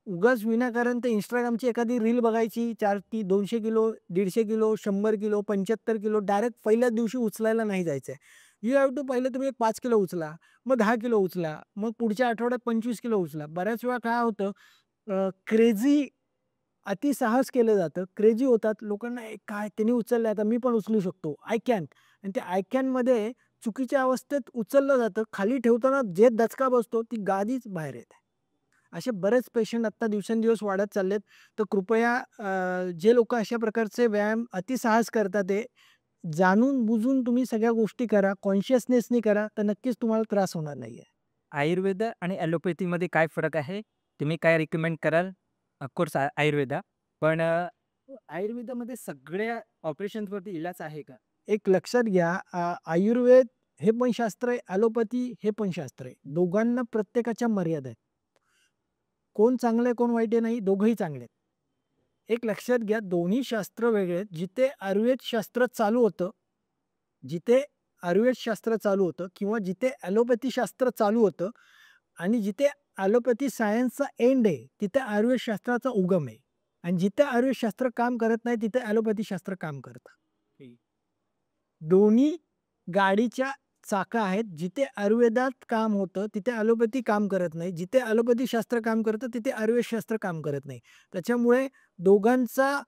उगाच विनाकारण ते Instagramची एखादी रील बघायची, 4 ती 200 kilo, 150 kilo, 100 kilo, 75 kilo direct पहिल्याच दिवशी उचलायला नाही जायचं आहे. यू हॅव टू पहिले तुम्ही एक 5 किलो उचला, मग 10 किलो उचला, मग पुढच्या आठवड्यात 25 किलो उचला. बऱ्याच वेळा काय होतं, क्रेझी अतिसाहस केलं जातं. क्रेझी होतात. लोकांना काय त्याने उचललंय आता मी पण उचलू शकतो. आय कॅन आणि त्या आय कॅनमध्ये चुकीच्या अवस्थेत उचललं जातं. खाली ठेवताना जे दचका बसतो ती गादीच बाहेर येते. असे बरेच पेशंट आत्ता दिवसेंदिवस वाढत चाललेत. तर कृपया जे लोकं अशा प्रकारचे व्यायाम अतिसाहस करतात ते जाणून बुजून तुम्ही सगळ्या गोष्टी करा. कॉन्शियसनेसनी करा. तर नक्कीच तुम्हाला त्रास होणार नाहीये. आयुर्वेद आणि ॲलोपॅथीमध्ये काय फरक आहे? तुम्ही काय रिकमेंड कराल? ऑफकोर्स आयुर्वेदा. पण आयुर्वेदामध्ये सगळ्या ऑपरेशन्सवरती इलाज आहे का? एक लक्षात घ्या, आयुर्वेद हे पण शास्त्र आहे, ॲलोपॅथी हे पण शास्त्र आहे. दोघांना प्रत्येकाच्या मर्यादा आहेत. कोण चांगलं आहे, कोण वाईट आहे नाही, दोघंही चांगले आहेत. एक लक्षात घ्या, दोन्ही शास्त्र वेगळे आहेत. जिथे आयुर्वेद शास्त्र चालू होतं, जिथे आयुर्वेद शास्त्र चालू होतं किंवा जिथे ॲलोपॅथी शास्त्र चालू होतं आणि जिथे ॲलोपॅथी सायन्सचा एंड आहे, तिथे आयुर्वेद शास्त्राचा उगम आहे. आणि जिथे आयुर्वेद शास्त्र काम करत नाही, तिथे ॲलोपॅथी शास्त्र काम करतं. दोन्ही गाडीच्या चाकं आहेत. जिथे आयुर्वेदात काम होतं, तिथे ॲलोपॅथी काम करत नाही. जिथे ॲलोपॅथी शास्त्र काम करतं, तिथे आयुर्वेद शास्त्र काम करत नाही. त्याच्यामुळे दोघांचा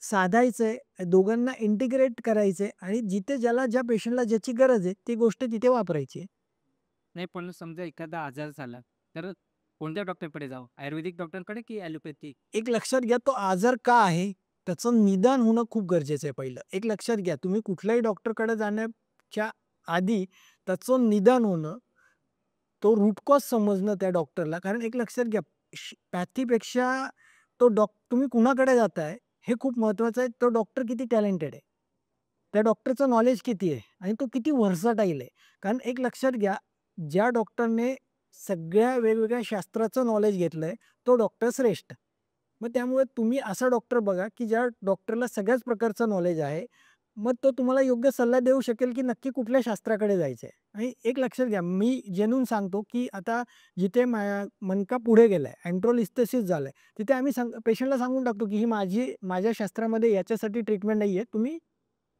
साधायचंय, दोघांना इंटिग्रेट करायचंय आणि जिथे ज्याला ज्या पेशंटला ज्याची गरज आहे, ती गोष्ट तिथे वापरायची आहे. नाही, पण समजा एखादा आजार झाला, तर कोणत्या डॉक्टरकडे जावं? आयुर्वेदिक डॉक्टरकडे की ॲलोपॅथी? एक लक्षात घ्या, तो आजार का आहे, त्याचं निदान होणं खूप गरजेचं आहे पहिलं. एक लक्षात घ्या, तुम्ही कुठल्याही डॉक्टरकडे जाण्याच्या आधी त्याचं निदान होणं, तो रूट कॉज समजणं त्या डॉक्टरला. कारण एक लक्षात घ्या, पॅथीपेक्षा तुम्ही कुणाकडे जाताय हे खूप महत्वाचं आहे. तो डॉक्टर किती टॅलेंटेड आहे. त्या डॉक्टरचं नॉलेज किती आहे आणि तो किती व्हर्सटाईल आहे. कारण एक लक्षात घ्या, ज्या डॉक्टरने सगळ्या वेगवेगळ्या शास्त्राचं नॉलेज घेतलंय, तो डॉक्टर श्रेष्ठ. मग त्यामुळे तुम्ही असा डॉक्टर बघा, की ज्या डॉक्टरला सगळ्याच प्रकारचं नॉलेज आहे. मग तो तुम्हाला योग्य सल्ला देऊ शकेल, की नक्की कुठल्या शास्त्राकडे जायचंय. आणि एक लक्षात घ्या, मी जेन्युइन सांगतो, की आता जिथे मणका पुढे गेलाय, अँट्रोलिस्थेसिस झालंय, तिथे आम्ही पेशंटला सांगून टाकतो, की ही माझ्या शास्त्रामध्ये याच्यासाठी ट्रीटमेंट नाहीये. तुम्ही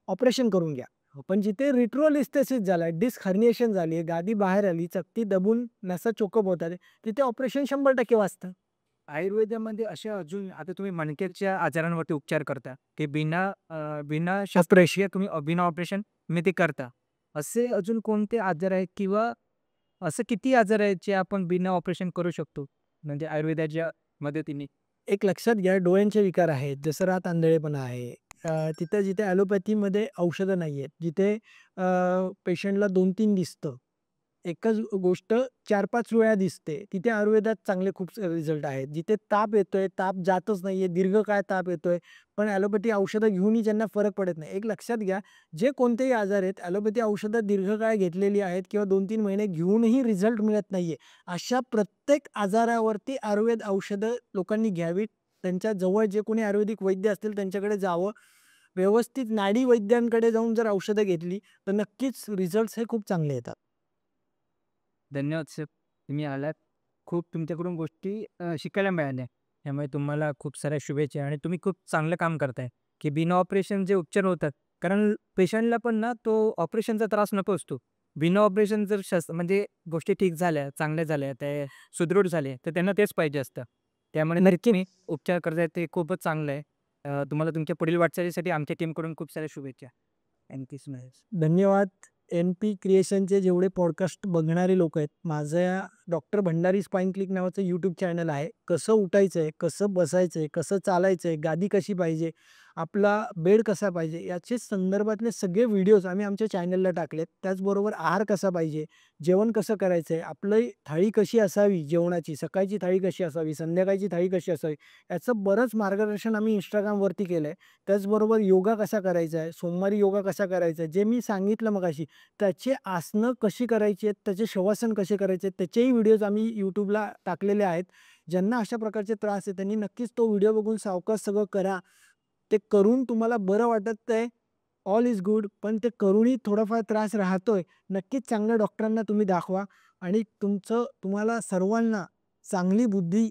ऑपरेशन करून घ्या. पण जिथे रिट्रोलिस्थेसिस झालाय, डिस्क हर्निएशन झाली, गादी बाहेर आली, चकती दबून नसा चोकअप होतात, तिथे ऑपरेशन 100% वाचतं. आयुर्वेदामध्ये असे अजून आता तुम्ही मणक्याच्या आजारांवरती उपचार करता, की बिना ऑपरेशन. शस्त्रक्रिया तुम्ही बिना ऑपरेशन तुम्ही ते करता. असे अजून कोणते आजार आहेत किंवा असं किती आजार आहेत जे आपण बिना ऑपरेशन करू शकतो? म्हणजे आयुर्वेदाच्या मदतीने? एक लक्षात घ्या, डोळ्यांचे विकार आहेत, जसं रात आंधळेपणा आहे. तिथं जिथे ॲलोपॅथीमध्ये औषधं नाहीयेत, जिथे पेशंटला 2-3 दिसतं. एकच गोष्ट 4-5 वेळा दिसते, तिथे आयुर्वेदात चांगले खूप रिझल्ट आहेत. जिथे ताप येतोय, ताप जातच नाहीये, दीर्घकाळ ताप येतोय, पण ॲलोपॅथी औषधं घेऊनही ज्यांना फरक पडत नाही. एक लक्षात घ्या, जे कोणतेही आजार आहेत, ॲलोपॅथी औषधं दीर्घकाळ घेतलेली आहेत किंवा 2-3 महिने घेऊनही रिझल्ट मिळत नाहीये. अशा प्रत्येक आजारावरती आयुर्वेद औषधं लोकांनी घ्यावीत. त्यांच्या जवळ जे कोणी आयुर्वेदिक वैद्य असतील त्यांच्याकडे जावं. व्यवस्थित नाडी वैद्यांकडे जाऊन जर औषधं घेतली, तर नक्कीच रिझल्ट्स हे खूप चांगले येतात. धन्यवाद सर. तुम्ही आलात. खूप तुमच्याकडून गोष्टी शिकायला मिळाल्या. त्यामुळे तुम्हाला खूप साऱ्या शुभेच्छा आणि तुम्ही खूप चांगलं काम करताय, की बिना ऑपरेशन जे उपचार होतात. कारण पेशंटला पण ना तो ऑपरेशनचा त्रास नको असतो. बिना ऑपरेशन जर म्हणजे गोष्टी ठीक झाल्या, चांगल्या झाल्या, ते सुदृढ झाले, तर त्यांना तेच पाहिजे असतं. त्यामुळे ते नक्कीच. तुम्ही उपचार करताय ते खूपच चांगलं आहे. तुम्हाला तुमच्या पुढील वाटचालीसाठी आमच्या टीमकडून खूप साऱ्या शुभेच्छा. Thank so much. धन्यवाद. एन-पी क्रिएशनचे जेवढे पॉडकास्ट बघणारे लोक आहेत, माझ्या डॉक्टर भंडारी स्पाइन क्लिनिक नावाचं यूट्यूब चॅनल आहे. कसं उठायचं आहे, कसं बसायचं आहे, कसं चालायचं आहे, गादी कशी पाहिजे, आपला बेड कसा पाहिजे, याचे संदर्भातले सगळे व्हिडिओज आम्ही आमच्या चॅनलला टाकलेत. त्याचबरोबर आहार कसा पाहिजे, जेवण कसं करायचं आहे, आपली थाळी कशी असावी जेवणाची, सकाळची थाळी कशी असावी, संध्याकाळची थाळी कशी असावी, याचं बरंच मार्गदर्शन आम्ही Instagramवरती केलं आहे. त्याचबरोबर योगा कसा करायचा आहे, सोमवारी योगा कसा करायचा आहे, जे मी सांगितलं मगाशी, त्याचे आसनं कशी करायची आहेत, त्याचे शवासन कसे करायचे आहेत, त्याचेही व्हिडिओज आम्ही यूट्यूबला टाकलेले आहेत. ज्यांना अशा प्रकारचे त्रास आहे त्यांनी नक्कीच तो व्हिडिओ बघून सावकाश सगळं करा. ते करून तुम्हाला बरं वाटत आहे, ऑल इज गुड. पण ते करूनही थोडाफार त्रास राहतोय, नक्कीच चांगल्या डॉक्टरांना तुम्ही दाखवा आणि तुम्हाला सर्वांना चांगली बुद्धी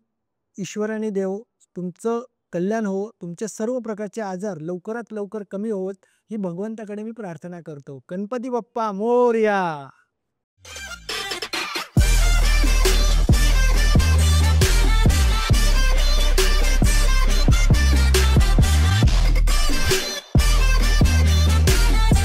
ईश्वराने देवो, तुमचं कल्याण हो, तुमचे सर्व प्रकारचे आजार लवकरात लवकर कमी होवोत, ही भगवंताकडे मी प्रार्थना करतो. गणपती बाप्पा मोरया.